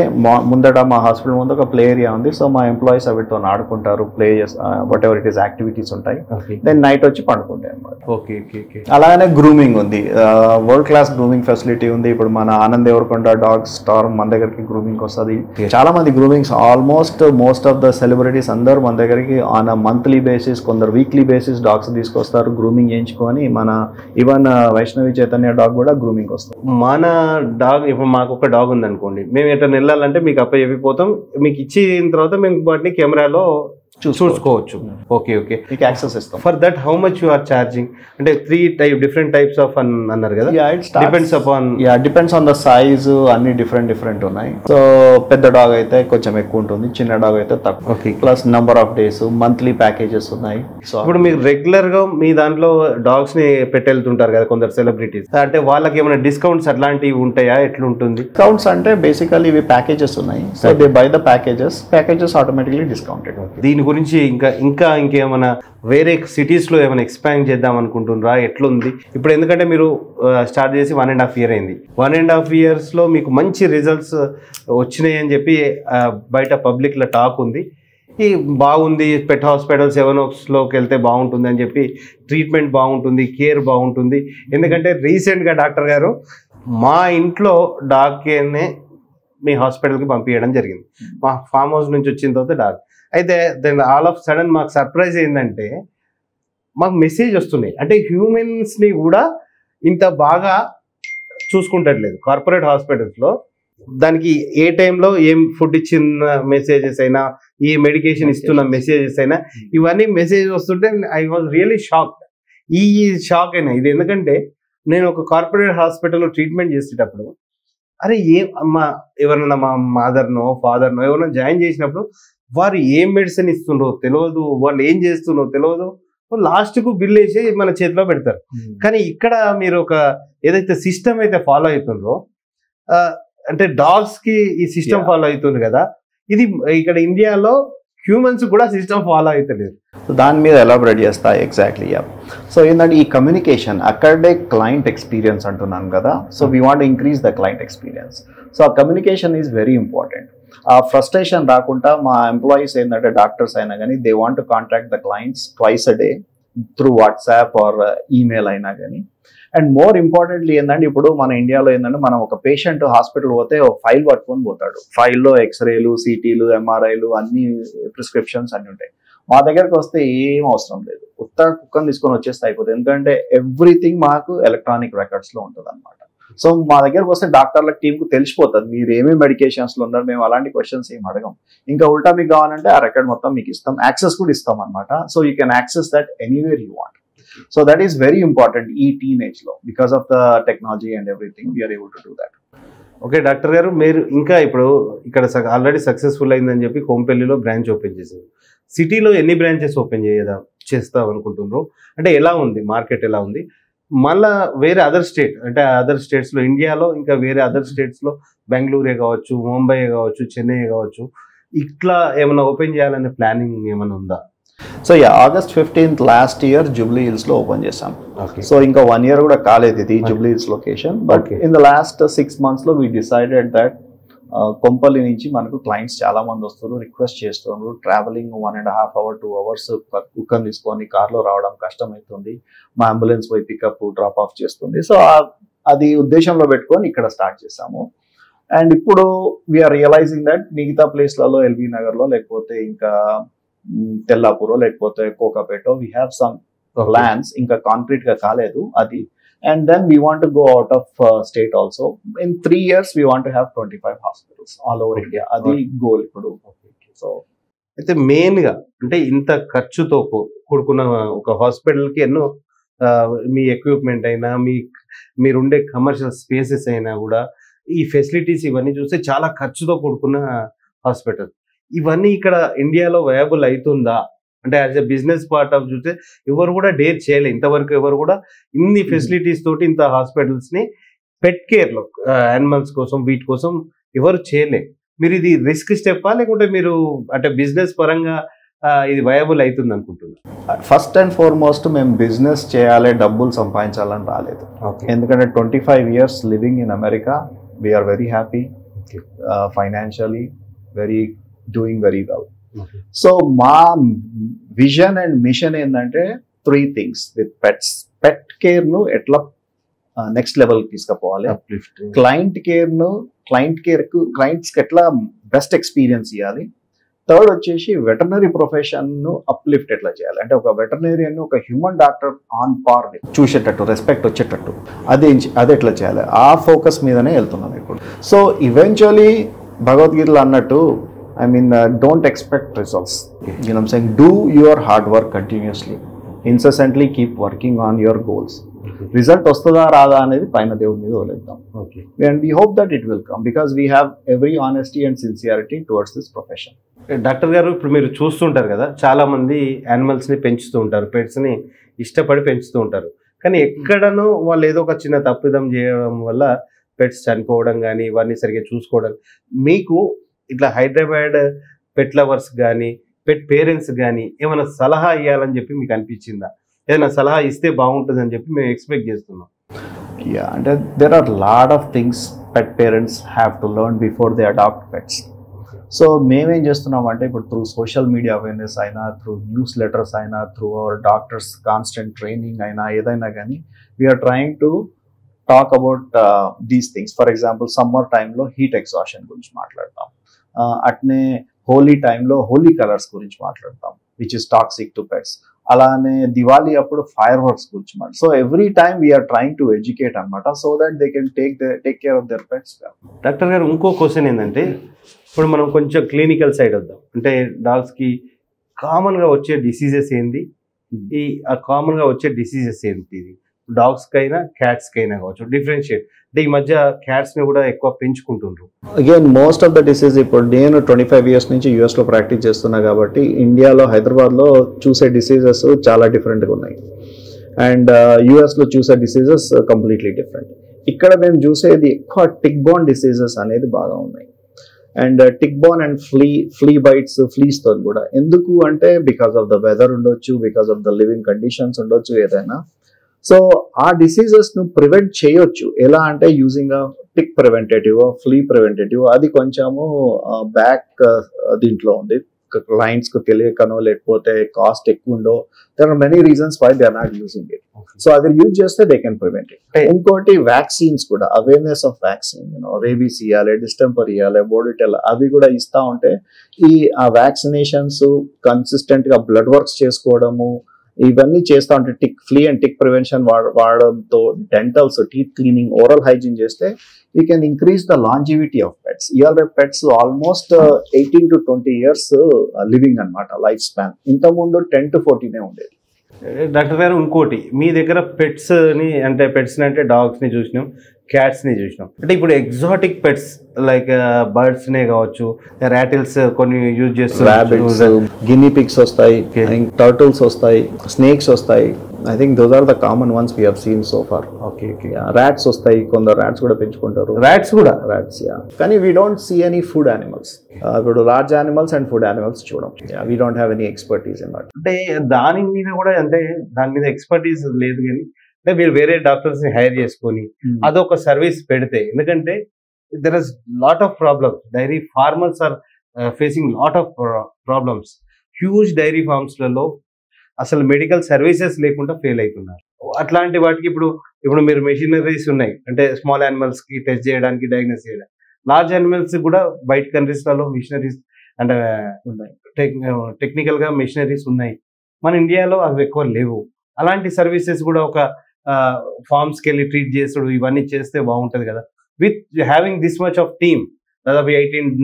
ముందట మా హాస్పిటల్ ముందు ఒక ప్లే ఏరియా ఉంది. సో మా ఎంప్లాయీస్ అవితో ఆడుకుంటారు, play what ever it is activities ఉంటాయి. దెన్ నైట్ వచ్చి పండుకుంటాయి అనమాట. అలాగనే గ్రూమింగ్ ఉంది, వరల్డ్ క్లాస్ గ్రూమింగ్ ఫెసిలిటీ ఉంది. ఇప్పుడు మన ఆనంద్ దేవరకొండ డాగ్ స్టార్ మన దగ్గరికి గ్రూమింగ్ వస్తుంది. చాలా మంది groomings, almost most of the celebrities అందరూ మన దగ్గరికి ఆన్ అ మంత్లీ బేసిస్, కొందరు వీక్లీ బేసిస్ డాగ్స్ తీసుకొస్తారు గ్రూమింగ్ చేయించుకొని. మన ఈవెన్ వైష్ణవి చైతన్య డాగ్ కూడా గ్రూమింగ్ వస్తుంది. మన డాగ్ ఇప్పుడు మాకు ఒక డాగ్ ఉంది అనుకోండి, మేము ఎట్లా వెళ్ళాలంటే మీకు అప్పచెప్పిపోతాం, మీకు ఇచ్చిన తర్వాత మేము వాటిని కెమెరాలో చూసుకోవచ్చు. ఓకే, మీకు యాక్సెస్ ఇస్తాం. For that how much you are charging? అంటే 3 different types ఆఫ్ అన్నారు కదా. డిపెండ్స్ ఆన్ ద సైజ్, అన్ని డిఫరెంట్ ఉన్నాయి. సో పెద్ద డాగ్ అయితే కొంచెం ఎక్కువ ఉంటుంది, చిన్న డాగ్ అయితే తక్కువ. Plus number of days, monthly packages ఉన్నాయి. సో ఇప్పుడు మీరు రెగ్యులర్ గా మీ దాంట్లో డాగ్స్ ని పెట్టెళ్తుంటారు కదా కొందరు సెలబ్రిటీస్, అంటే వాళ్ళకి ఏమైనా డిస్కౌంట్స్ అట్లాంటివి ఉంటాయా, ఎట్లుంటుంది? డిస్కౌంట్స్ అంటే బేసికల్లీ ఇవి ప్యాకేజెస్ ఉన్నాయి. So they by the packages automatically discounted. దీని గురించి ఇంకేమైనా వేరే సిటీస్ లో ఏమైనా ఎక్స్పాండ్ చేద్దాం అనుకుంటున్నారా, ఎట్లుంది ఇప్పుడు? ఎందుకంటే మీరు స్టార్ట్ చేసి 1.5 years అయింది. 1.5 years లో మీకు మంచి రిజల్ట్స్ వచ్చినాయి అని చెప్పి బయట పబ్లిక్ లో టాక్ ఉంది. ఈ బాగుంది, పెట్ హాస్పిటల్స్ ఎవరోకి వెళ్తే బాగుంటుంది అని చెప్పి, ట్రీట్మెంట్ బాగుంటుంది, కేర్ బాగుంటుంది. ఎందుకంటే రీసెంట్గా డాక్టర్ గారు మా ఇంట్లో డాగ్ కేర్నే మీ హాస్పిటల్కి పంపించడం జరిగింది. మా ఫామ్ హౌస్ నుంచి వచ్చిన తర్వాత అయితే దెన్ ఆల్ ఆఫ్ సడన్ మాకు సర్ప్రైజ్ ఏంటంటే మాకు మెసేజ్ వస్తున్నాయి, అంటే హ్యూమన్స్ని కూడా ఇంత బాగా చూసుకుంటట్లేదు కార్పొరేట్ హాస్పిటల్స్లో. దానికి ఏ టైంలో ఏం ఫుడ్ ఇచ్చిన మెసేజెస్ అయినా, ఏ మెడికేషన్ ఇస్తున్న మెసేజెస్ అయినా, ఇవన్నీ మెసేజ్ వస్తుంటే ఐ వాజ్ రియలీ షాక్. ఈ షాక్ అయినా ఇది ఎందుకంటే నేను ఒక కార్పొరేట్ హాస్పిటల్లో ట్రీట్మెంట్ చేసేటప్పుడు అరే అమ్మా ఎవరన్నా మా మదర్నో ఫాదర్నో ఎవరైనా జాయిన్ చేసినప్పుడు వారు ఏం మెడిసిన్ ఇస్తుండ్రో తెలియదు, వాళ్ళు ఏం చేస్తుండ్రో తెలియదు, లాస్ట్కు బిల్ వేసి మన చేతిలో పెడతారు. కానీ ఇక్కడ మీరు ఒక ఏదైతే సిస్టమ్ అయితే ఫాలో అవుతుండ్రో, అంటే డాగ్స్ కి ఈ సిస్టమ్ ఫాలో అవుతుంది కదా, ఇది ఇక్కడ ఇండియాలో హ్యూమన్స్ కూడా సిస్టమ్ ఫాలో అవుతలేదు. దాని మీద ఎలాబరేట్ చేస్తా ఎగ్జాక్ట్లీ. సో ఏంటంటే ఈ కమ్యూనికేషన్ అక్కడే క్లయింట్ ఎక్స్పీరియన్స్ అంటున్నాను కదా, so we want increase the client experience. So ఆ కమ్యూనికేషన్ ఈజ్ వెరీ ఇంపార్టెంట్. ఆ ఫ్రస్ట్రేషన్ రాకుండా మా ఎంప్లాయీస్ ఏంటంటే డాక్టర్స్ అయినా కానీ they want to contact the clients twice a day through WhatsApp or email అయినా కానీ. అండ్ మోర్ ఇంపార్టెంట్లీ ఏంటంటే ఇప్పుడు మన ఇండియాలో ఏంటంటే మనం ఒక పేషెంట్ హాస్పిటల్ పోతే ఒక ఫైల్ పట్టుకొని పోతాడు, ఫైల్లో ఎక్స్రేలు, సిటీలు, ఎంఆర్ఐలు అన్ని ప్రిస్క్రిప్షన్స్ అన్ని ఉంటాయి. మా దగ్గరకు వస్తే ఏం అవసరం లేదు, ఉత్తర కుక్కని తీసుకొని వచ్చేస్తే అయిపోతుంది. ఎందుకంటే ఎవ్రీథింగ్ మాకు ఎలక్ట్రానిక్ రికార్డ్స్లో ఉంటుంది అనమాట. సో మా దగ్గరకు వస్తే డాక్టర్ల టీంకు తెలిసిపోతుంది మీరు ఏమేమి మెడికేషన్స్లో ఉన్నారు, మేము అలాంటి క్వశ్చన్స్ ఏం అడగం. ఇంకా ఉల్టా మీకు కావాలంటే ఆ రికార్డ్ మొత్తం మీకు ఇస్తాం, యాక్సెస్ కూడా ఇస్తాం అనమాట. So you can access that anywhere you want. So that is very important ఈ టీనేజ్లో. Because of the technology and everything we're able to do that. Okay doctor గారు, మీరు ఇంకా ఇప్పుడు ఇక్కడ ఆల్రెడీ సక్సెస్ఫుల్ అయిందని చెప్పి కోంపల్లిలో బ్రాంచ్ ఓపెన్ చేశారు. సిటీలో ఎన్ని బ్రాంచెస్ ఓపెన్ చేస్తాం అనుకుంటున్నారు? అంటే ఎలా ఉంది మార్కెట్, ఎలా ఉంది? మళ్ళా వేరే అదర్ స్టేట్, అంటే అదర్ స్టేట్స్లో ఇండియాలో ఇంకా వేరే అదర్ స్టేట్స్లో బెంగళూరే కావచ్చు, ముంబై కావచ్చు, చెన్నై కావచ్చు, ఇట్లా ఏమైనా ఓపెన్ చేయాలనే ప్లానింగ్ ఏమైనా ఉందా? So August 15th last year Jubilee హిల్స్లో ఓపెన్ చేసాం. ఓకే. సో ఇంకా 1 year కూడా కాలేదు ఇది Jubilee Hills location. But in the last 6 monthsలో వీ డిసైడెడ్ దట్ కొంపల్లి నుంచి మనకు క్లయింట్స్ చాలా మంది వస్తారు, రిక్వెస్ట్ చేస్తున్నారు. ట్రావెలింగ్ 1.5 hours 2 hours కుక్కని తీసుకొని కార్లో రావడం కష్టమవుతుంది, మా అంబులెన్స్ పోయి పికప్ డ్రాప్ ఆఫ్ చేస్తుంది. సో అది ఉద్దేశంలో పెట్టుకొని ఇక్కడ స్టార్ట్ చేసాము. అండ్ ఇప్పుడు వీఆర్ రియలైజింగ్ దట్ మిగతా ప్లేస్లలో ఎల్బీ నగర్లో లేకపోతే ఇంకా తెల్లాపూరో లేకపోతే కోకాపేటో వీ హ్యావ్ సమ్ ప్లాన్స్, ఇంకా కాంక్రీట్ గా కాలేదు అది. And then we want to go out of state also. In 3 years, we want to have 25 hospitals all over India. Adi goal ipudu. So, అయితే మెయిన్గా అంటే ఇంత ఖర్చుతో కూడుకున్న ఒక హాస్పిటల్కి ఎన్నో మీ ఎక్విప్మెంట్ అయినా మీరుండే కమర్షియల్ స్పేసెస్ అయినా కూడా ఈ ఫెసిలిటీస్ ఇవన్నీ చూస్తే చాలా ఖర్చుతో కూడుకున్న హాస్పిటల్. ఇవన్నీ ఇక్కడ ఇండియాలో వయబుల్ అవుతుందా? అంటే as a business part of చూస్తే ఎవరు కూడా డేర్ చేయలేదు ఇంతవరకు, ఎవరు కూడా ఇన్ని ఫెసిలిటీస్ తోటి ఇంత హాస్పిటల్స్ని పెట్ కేర్లో యానిమల్స్ కోసం వీటి కోసం ఎవరు చేయలే. మీరు ఇది రిస్క్ స్టెప్పా లేకుంటే మీరు అంటే బిజినెస్ పరంగా ఇది వయబుల్ అవుతుంది అనుకుంటున్నారు? ఫస్ట్ అండ్ ఫార్మోస్ట్ మేము బిజినెస్ చేయాలి, డబ్బులు సంపాదించాలని రాలేదు. ఎందుకంటే 25 years living in America, we're very happy financially, doing very well. So మా విజన్ అండ్ మిషన్ ఏంటంటే 3 things విత్ పెట్స్. పెట్ కేర్ను ఎట్లా నెక్స్ట్ లెవెల్కి తీసుకుపోవాలి, క్లయింట్స్కి ఎట్లా బెస్ట్ ఎక్స్పీరియన్స్ ఇవ్వాలి, థర్డ్ వచ్చేసి వెటర్నరీ ప్రొఫెషన్ను అప్లిఫ్ట్ ఎట్లా చేయాలి, అంటే ఒక వెటర్నరీయన్ ఒక human doctor on par చూసేటట్టు, respect వచ్చేటట్టు అది ఎట్లా చేయాలి, ఆ ఫోకస్ మీదనే వెళ్తున్నాం ఇప్పుడు. సో ఈవెన్చువలీ భగవద్గీతలో అన్నట్టు I mean, don't expect results. You know what I'm saying? Do your hard work continuously. Incessantly keep working on your goals. Result వస్తుందా రాదా అనేది పైన దేవుడి మీద వదిలేద్దాం. And we hope that it will come because we have every honesty and sincerity towards this profession. Doctor గారు, ఇప్పుడు మీరు చూస్తుంటారు కదా, చాలా మంది యానిమల్స్ని పెంచుతూ ఉంటారు, పెట్స్ని ఇష్టపడి పెంచుతూ ఉంటారు. కానీ ఎక్కడనో వాళ్ళు ఏదో ఒక చిన్న తప్పిదం చేయడం వల్ల పెట్స్ చనిపోవడం కానీ ఇవన్నీ సరిగ్గా చూసుకోవడం. మీకు ఇట్లా హైదరాబాద్ పెట్ లవర్స్ కానీ పెట్ పేరెంట్స్ కానీ ఏమైనా సలహా ఇవ్వాలని చెప్పి మీకు అనిపించిందా? ఏదైనా సలహా ఇస్తే బాగుంటుందని చెప్పి మేము ఎక్స్పెక్ట్ చేస్తున్నాం. అంటే there are lot of things pet parents have to learn before they adopt pets. So మేమేం చేస్తున్నాం అంటే ఇప్పుడు త్రూ సోషల్ మీడియా అవేర్నెస్ అయినా, త్రూ న్యూస్ లెటర్స్ అయినా, through our doctors constant training అయినా, ఏదైనా కానీ we're trying to talk about these things. For example summer టైంలో హీట్ ఎగ్జాషన్ గురించి మాట్లాడతాం. అట్నే హోలీ టైంలో హోలీ కలర్స్ గురించి మాట్లాడతాం, which is toxic to pets. అలానే దివాళీ అప్పుడు ఫైర్ వర్క్స్ గురించి మాట. So every time we're trying to educate అనమాట, so that they can take care of their pets. Doctor గారు, ఇంకో క్వశ్చన్ ఏంటంటే, ఇప్పుడు మనం కొంచెం క్లినికల్ సైడ్ వద్దాం. అంటే డాగ్స్కి కామన్గా వచ్చే డిసీజెస్ ఏంది, ఈ కామన్గా వచ్చే డిసీజెస్ ఏంటి, డాగ్స్కైనా క్యాట్స్కైనా కావచ్చు, డిఫరెన్షియేట్. అంటే ఈ మధ్య క్యాట్స్ని కూడా ఎక్కువ పెంచుకుంటుండ్రు. Again most of the disease, ఇప్పుడు నేను 25 years నుంచి యూఎస్లో ప్రాక్టీస్ చేస్తున్నా కాబట్టి ఇండియాలో హైదరాబాద్లో చూసే డిసీజెస్ చాలా డిఫరెంట్గా ఉన్నాయి, అండ్ యూఎస్లో చూసే డిసీజెస్ కంప్లీట్లీ డిఫరెంట్. ఇక్కడ మేము చూసేది ఎక్కువ టిక్ బోర్న్ డిసీజెస్ అనేది బాగా ఉన్నాయి, and tick borne and flea bites, ఫ్లీస్తో కూడా. ఎందుకు అంటే బికాస్ ఆఫ్ ద వెదర్ ఉండొచ్చు, because of the living conditions ఉండొచ్చు, ఏదైనా. సో ఆ డిసీజెస్ ను ప్రివెంట్ చేయొచ్చు. ఎలా అంటే యూజింగ్ టిక్ ప్రివెంటేటివ్, ఫ్లీ ప్రివెంటేటివ్. అది కొంచెము బ్యాక్ దీంట్లో ఉంది, క్లయింట్స్ కు తెలియకనో లేకపోతే కాస్ట్ ఎక్కువ ఉండో, there are many reasons why they are not using it. So అది యూజ్ చేస్తే దే కెన్ ప్రివెంట్ ఇట్. ఇంకోటి వ్యాక్సిన్స్ కూడా, అవేర్నెస్ ఆఫ్ వ్యాక్సిన్, రేబీస్ ఇవ్వాలి, డిస్టెంపర్ ఇవ్వాలి, బోడిటెల్, అవి కూడా ఇస్తా ఉంటే ఆ వ్యాక్సినేషన్స్ కన్సిస్టెంట్ గా బ్లడ్ వర్క్స్ చేసుకోవడము, ఇవన్నీ చేస్తూ ఉంటే ఫ్లీ అండ్ టిక్ ప్రివెన్షన్ వాడడంతో, dentals, teeth cleaning, oral hygiene చేస్తే we can increase the longevity of pets. ఇవాళ pets almost 18 to 20 years living అనమాట, లైఫ్ స్పాన్. ఇంతకుముందు 10 to 14 ఉండేది. డాక్టర్ గారు, ఇంకోటి, మీ దగ్గర పెట్స్ని అంటే డాగ్స్ని చూసినాం, క్యాట్స్ని చూసినాం. అంటే ఇప్పుడు ఎగ్జాటిక్ పెట్స్ లైక్ బర్డ్స్నే కావచ్చు, ర్యాటిల్స్ కొన్ని యూజ్ చేస్తారు, గినీ పిగ్స్ వస్తాయి, టర్టిల్స్ వస్తాయి, స్నేక్స్ వస్తాయి. I think those are the common ones we have seen so far. Okay, rats వస్తాయి, కొందరు ర్యాట్స్ కూడా పెంచుకుంటారు. ర్యాట్స్, కానీ we don't see any food animals. ఇప్పుడు large animals and food animals చూడం. We don't have any expertise in that. అంటే దాని మీద కూడా, అంటే దాని మీద ఎక్స్పర్టీస్ లేదు, కానీ అంటే మీరు వేరే డాక్టర్స్ ని హైర్ చేసుకొని అదొక సర్వీస్ పెడితే, ఎందుకంటే there is lot of problems. Dairy farmers are facing lot of problems. Huge dairy ఫార్మ్స్లలో అసలు మెడికల్ సర్వీసెస్ లేకుండా ఫెయిల్ అవుతున్నారు. అట్లాంటి వాటికి ఇప్పుడు మీరు మెషినరీస్ ఉన్నాయి, అంటే స్మాల్ యానిమల్స్ కి టెస్ట్ చేయడానికి, డయాగ్నోస్ చేయడానికి. లార్జ్ యానిమల్స్ కూడా బయట కంట్రీస్లలో మిషనరీస్ అంటే ఉన్నాయి, టెక్నికల్ గా మిషనరీస్ ఉన్నాయి. మన ఇండియాలో అవి ఎక్కువ లేవు. అలాంటి సర్వీసెస్ కూడా ఒక ఫార్మ్స్కి వెళ్ళి ట్రీట్ చేసుడు, ఇవన్నీ చేస్తే బాగుంటుంది కదా. With having this much of team, దాదాపు 18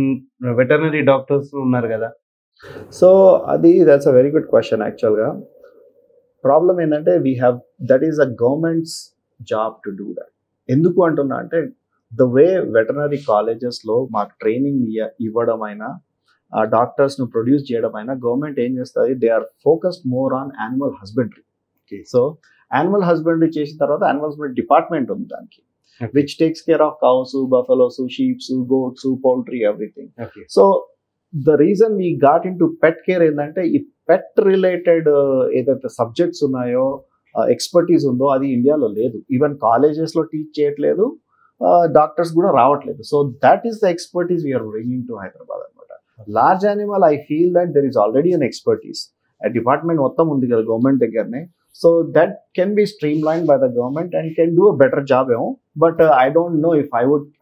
వెటర్నరీ డాక్టర్స్ ఉన్నారు కదా. So that's a very good question. యాక్చువల్గా ప్రాబ్లం ఏంటంటే that is a governments job to do that. ఎందుకు అంటున్నా అంటే, ద వే వెటర్నరీ కాలేజెస్లో మాకు ట్రైనింగ్ ఇవ్వడం అయినా, డాక్టర్స్ను ప్రొడ్యూస్ చేయడం అయినా, గవర్నమెంట్ ఏం చేస్తుంది, they are focused more on animal husbandry. So animal husbandry చేసిన తర్వాత యానిమల్ హస్బెండరీ డిపార్ట్మెంట్ ఉంది దానికి, which takes care of cows, buffaloes, sheeps, goats, poultry, everything. So the reason we got in to pet care ఏంటంటే, ఈ పెట్ రిలేటెడ్ ఏదైతే సబ్జెక్ట్స్ ఉన్నాయో, ఎక్స్పర్టీస్ ఉందో, అది ఇండియాలో లేదు. ఈవెన్ కాలేజెస్లో టీచ్ చేయట్లేదు, డాక్టర్స్ కూడా రావట్లేదు. So that is the expertise we're bringing to Hyderabad అనమాట. Large animal, I feel that there is already an expertise. Department మొత్తం ఉంది కదా గవర్నమెంట్ దగ్గరనే. So that can be streamlined by the government and can do a better job, but I don't know if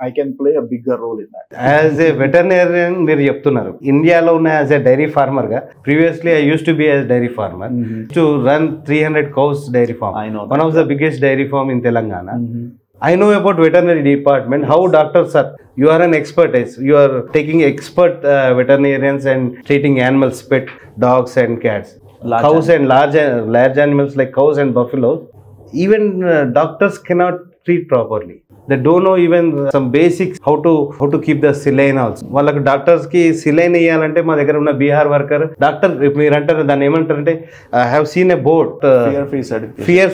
I can play a bigger role in that. As a veterinarian, మీరు చెప్తున్నారు, ఇండియాలో ఉన్న యాజ్ ఎ డైరీ ఫార్మర్ గా, previously I use to be as dairy farmer to run 300 cows dairy farm. I know one of the biggest dairy farm in Telangana. I know about veterinary department, how doctors are. You are an expertise. You are taking expert veterinarians and treating animals, pet dogs and cats. Cows and large animals like cows and buffaloes, even doctors cannot treat properly. They don't know even some basics how to keep the saline also. వాళ్ళకి డాక్టర్స్ కి సిలైన్ ఇవ్వాలంటే, మా దగ్గర ఉన్న బీహార్ వర్కర్ డాక్టర్, మీరు అంటారు దాన్ని ఏమంటారంటే, I have seen a board, fear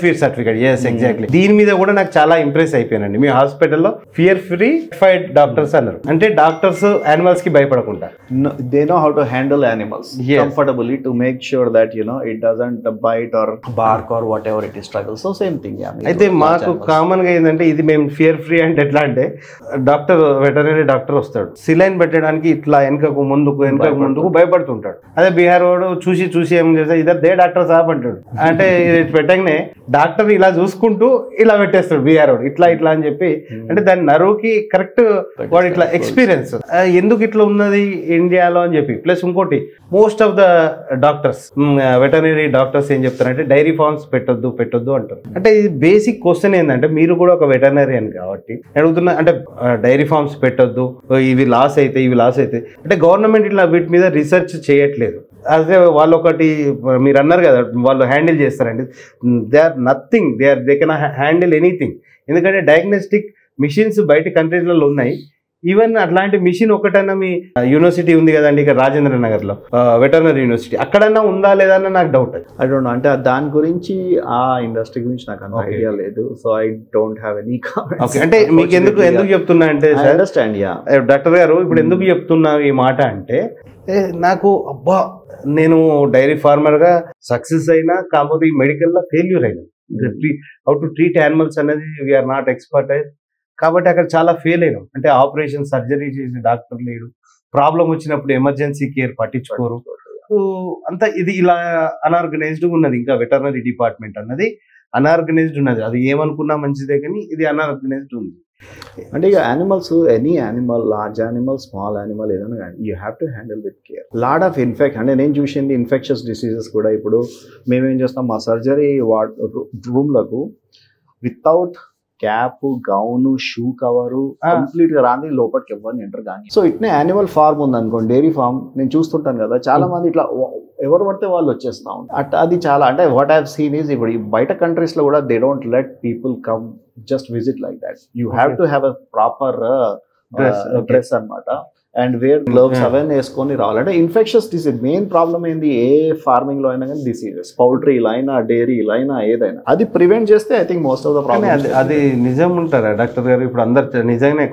free certificate. Yes, exactly. దీని మీద కూడా నాకు చాలా ఇంప్రెస్ అయిపోయానండి. మీ హాస్పిటల్లో ఫియర్ ఫ్రీ సర్టిఫైడ్ డాక్టర్స్ అన్నారు. అంటే డాక్టర్స్ యానిమల్స్ కి భయపడకుండా, they know how to handle animals comfortably to make sure that it doesn't bite or bark or whatever it is struggle. So same thing. అయితే మాకు కామన్ గా ఏంటంటే ఇది మేము ఫియర్ ఫ్రీ అంటే ఎట్లా అంటే డాక్టర్ వెటర్నరీ డాక్టర్ వస్తాడు సిలైన్ పెట్టడానికి ఇట్లా వెనకకు ముందుకు భయపడుతుంటాడు. అదే బీహార్ వాడు చూసి ఏం చేస్తా ఇద్దరు దే డాక్టర్ సాబ్ అంటాడు. అంటే ఇది పెట్టగానే డాక్టర్ ఇలా చూసుకుంటూ ఇలా పెట్టేస్తాడు బీహార్ వాడు ఇట్లా అని చెప్పి. అంటే దాని నరువుకి కరెక్ట్ వాడు ఇట్లా ఎక్స్పీరియన్స్ ఎందుకు ఇట్లా ఉన్నది ఇండియాలో అని చెప్పి. ప్లస్ ఇంకోటి most of the doctors veterinary doctors ఏం చెప్తారంటే డైరీ ఫార్మ్స్ పెట్టొద్దు అంటారు. అంటే ఇది బేసిక్ క్వశ్చన్ ఏంటంటే మీరు కూడా ఒక వెటర్నరియన్ కాబట్టి అడుగుతున్నా. అంటే డైరీ ఫార్మ్స్ పెట్టొద్దు, ఇవి లాస్ అయితే అంటే గవర్నమెంట్ ఇట్లా వీటి మీద రీసెర్చ్ చేయట్లేదు. అదే వాళ్ళు ఒకటి మీరు అన్నారు కదా వాళ్ళు హ్యాండిల్ చేస్తారండి. They are nothing, they can handle anything. ఎందుకంటే డయాగ్నోస్టిక్ మిషన్స్ బయట కంట్రీస్లలో ఉన్నాయి. ఈవెన్ అట్లాంటి మిషన్ ఒకటన్నా మీ యూనివర్సిటీ ఉంది కదండి ఇక్కడ రాజేంద్ర నగర్ లో వెటర్నరీ యూనివర్సిటీ అక్కడన్నా ఉందా లేదా అని నాకు డౌట్. ఐ డోంట్ నో, అంటే దాని గురించి ఆ ఇండస్ట్రీ గురించి నాకు అంత ఐడియా లేదు. So I don't have any comments. అంటే మీకు ఎందుకు చెప్తున్నా అంటే అండర్స్టాండ్ డాక్టర్ గారు ఇప్పుడు ఎందుకు చెప్తున్నా ఈ మాట అంటే నాకు అబ్బా నేను డైరీ ఫార్మర్ గా సక్సెస్ అయినా కాకపోతే ఈ మెడికల్ లో ఫెయిల్యూర్ అయినా హౌ టు ట్రీట్ యానిమల్స్ అనేది వీఆర్ నాట్ ఎక్స్పర్టైజ్ కాబట్టి అక్కడ చాలా ఫెయిల్ అయినాం. అంటే ఆపరేషన్ సర్జరీ చేసే డాక్టర్ లేడు, ప్రాబ్లం వచ్చినప్పుడు ఎమర్జెన్సీ కేర్ పట్టించుకోరు. అంతా ఇది ఇలా అన్ఆర్గనైజ్డ్ ఉన్నది. ఇంకా వెటర్నరీ డిపార్ట్మెంట్ అన్నది అన్ఆర్గనైజ్డ్ ఉన్నది. అది ఏమనుకున్నా మంచిదే కానీ ఇది అన్ఆర్గనైజ్డ్ ఉంది. అంటే ఇక animals, any animal, large animal, small animal ఏదైనా కానీ you have to handle with care. Lot of అంటే నేను చూసింది ఇన్ఫెక్షస్ డిసీజెస్ కూడా. ఇప్పుడు మేమేం చేస్తాం మా సర్జరీ రూమ్లకు without cap, gown, shoe cover complete గా రాని లోపలికి ఎవరిని ఎంటర్ కానీ. సో ఇట్నే యానిమల్ ఫార్మ్ ఉంది అనుకోండి, డైరీ ఫార్మ్ నేను చూస్తుంటాను కదా చాలా మంది ఇట్లా ఎవరు పడితే వాళ్ళు వచ్చేస్తా ఉంటారు. అది చాలా అంటే వాట్ హ్యావ్ సీన్ ఈజ్ ఇప్పుడు బయట కంట్రీస్ లో కూడా they don't let people come just visit like that. You have to have a proper dress అన్నమాట. అండ్ వేర్ గ్లోవ్స్ అవన్నీ వేసుకొని రావాలి. అంటే ఇన్ఫెక్షన్స్ డిసీజ్ మెయిన్ ప్రాబ్లమ్ ఏంది ఏ ఫార్మింగ్ లో అయినా కానీ డిసీజెస్, పౌల్ట్రీలో అయినా డైరీలో అయినా ఏదైనా అది ప్రివెంట్ చేస్తే I think most of the problem. అది నిజం ఉంటారా డాక్టర్ గారు? ఇప్పుడు అందరు నిజంగానే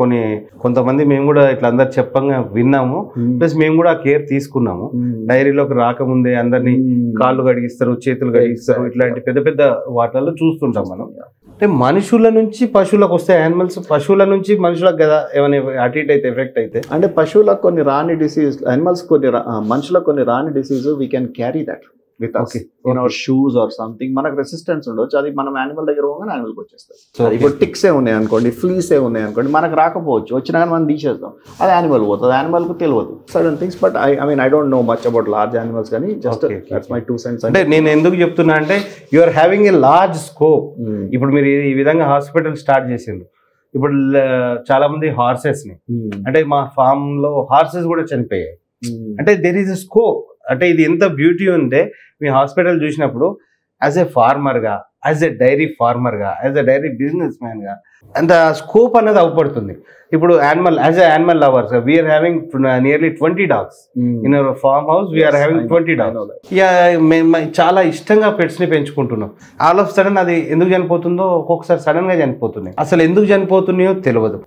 కొంతమంది మేము కూడా ఇట్లా అందరు చెప్పంగా విన్నాము, ప్లస్ మేము కూడా కేర్ తీసుకున్నాము. డైరీలోకి రాకముందే అందరినీ కాళ్ళు కడిగిస్తారు, చేతులు కడిగిస్తారు, ఇట్లాంటి పెద్ద పెద్ద వాటిల్లో చూస్తుంటాం మనం. అంటే మనుషుల నుంచి పశువులకు వస్తే యానిమల్స్, పశువుల నుంచి మనుషులకు కదా ఏమైనా అటు ఇటు అయితే ఎఫెక్ట్ అయితే. అంటే పశువులకు కొన్ని రాని డిసీజ్, యానిమల్స్ కొన్ని మనుషులకు కొన్ని రాని disease we can carry that with us in our shoes or something. మనకు రెసిస్టెన్స్ ఉండొచ్చు, అది మనం యానిమల్ దగ్గర పోగానే యానిమల్కి వచ్చేస్తుంది. ఇప్పుడు టిక్స్ ఏ ఉన్నాయి అనుకోండి, ఫ్లీస్ ఏ ఉన్నాయి అనుకోండి, మనకు రాకపోవచ్చు, వచ్చినా కానీ మనం తీసేస్తాం, అది యానిమల్ పోతుంది, యానిమల్కు తెలియదు sudden things. But I mean I don't know much about large animals, కానీ జస్ట్ దట్స్ మై 2 cents. అంటే నేను ఎందుకు చెప్తున్నా అంటే you are having a large scope. ఇప్పుడు మీరు ఈ విధంగా హాస్పిటల్ స్టార్ట్ చేసిండ్రు. ఇప్పుడు చాలా మంది హార్సెస్ ని, అంటే మా ఫామ్ లో హార్సెస్ కూడా చనిపోయాయి. అంటే దెర్ ఈస్ ఎ స్కోప్. అంటే ఇది ఎంత బ్యూటీ ఉంటే మీ హాస్పిటల్ చూసినప్పుడు యాజ్ ఎ ఫార్మర్గా, యాజ్ ఎ డైరీ ఫార్మర్గా, యాజ్ ఎ డైరీ బిజినెస్ మ్యాన్గా అంత స్కోప్ అనేది అవపడుతుంది. ఇప్పుడు as a animal lovers we're having nearly 20 dogs in our farm house. We're having 20 dogs. మేము చాలా ఇష్టంగా పెట్స్ ని పెంచుకుంటున్నాం. ఆల్ ఆఫ్ సడన్ అది ఎందుకు చనిపోతుందో ఒక్కొక్కసారి సడన్ గా చనిపోతున్నాయి. అసలు ఎందుకు చనిపోతున్నాయో తెలియదు.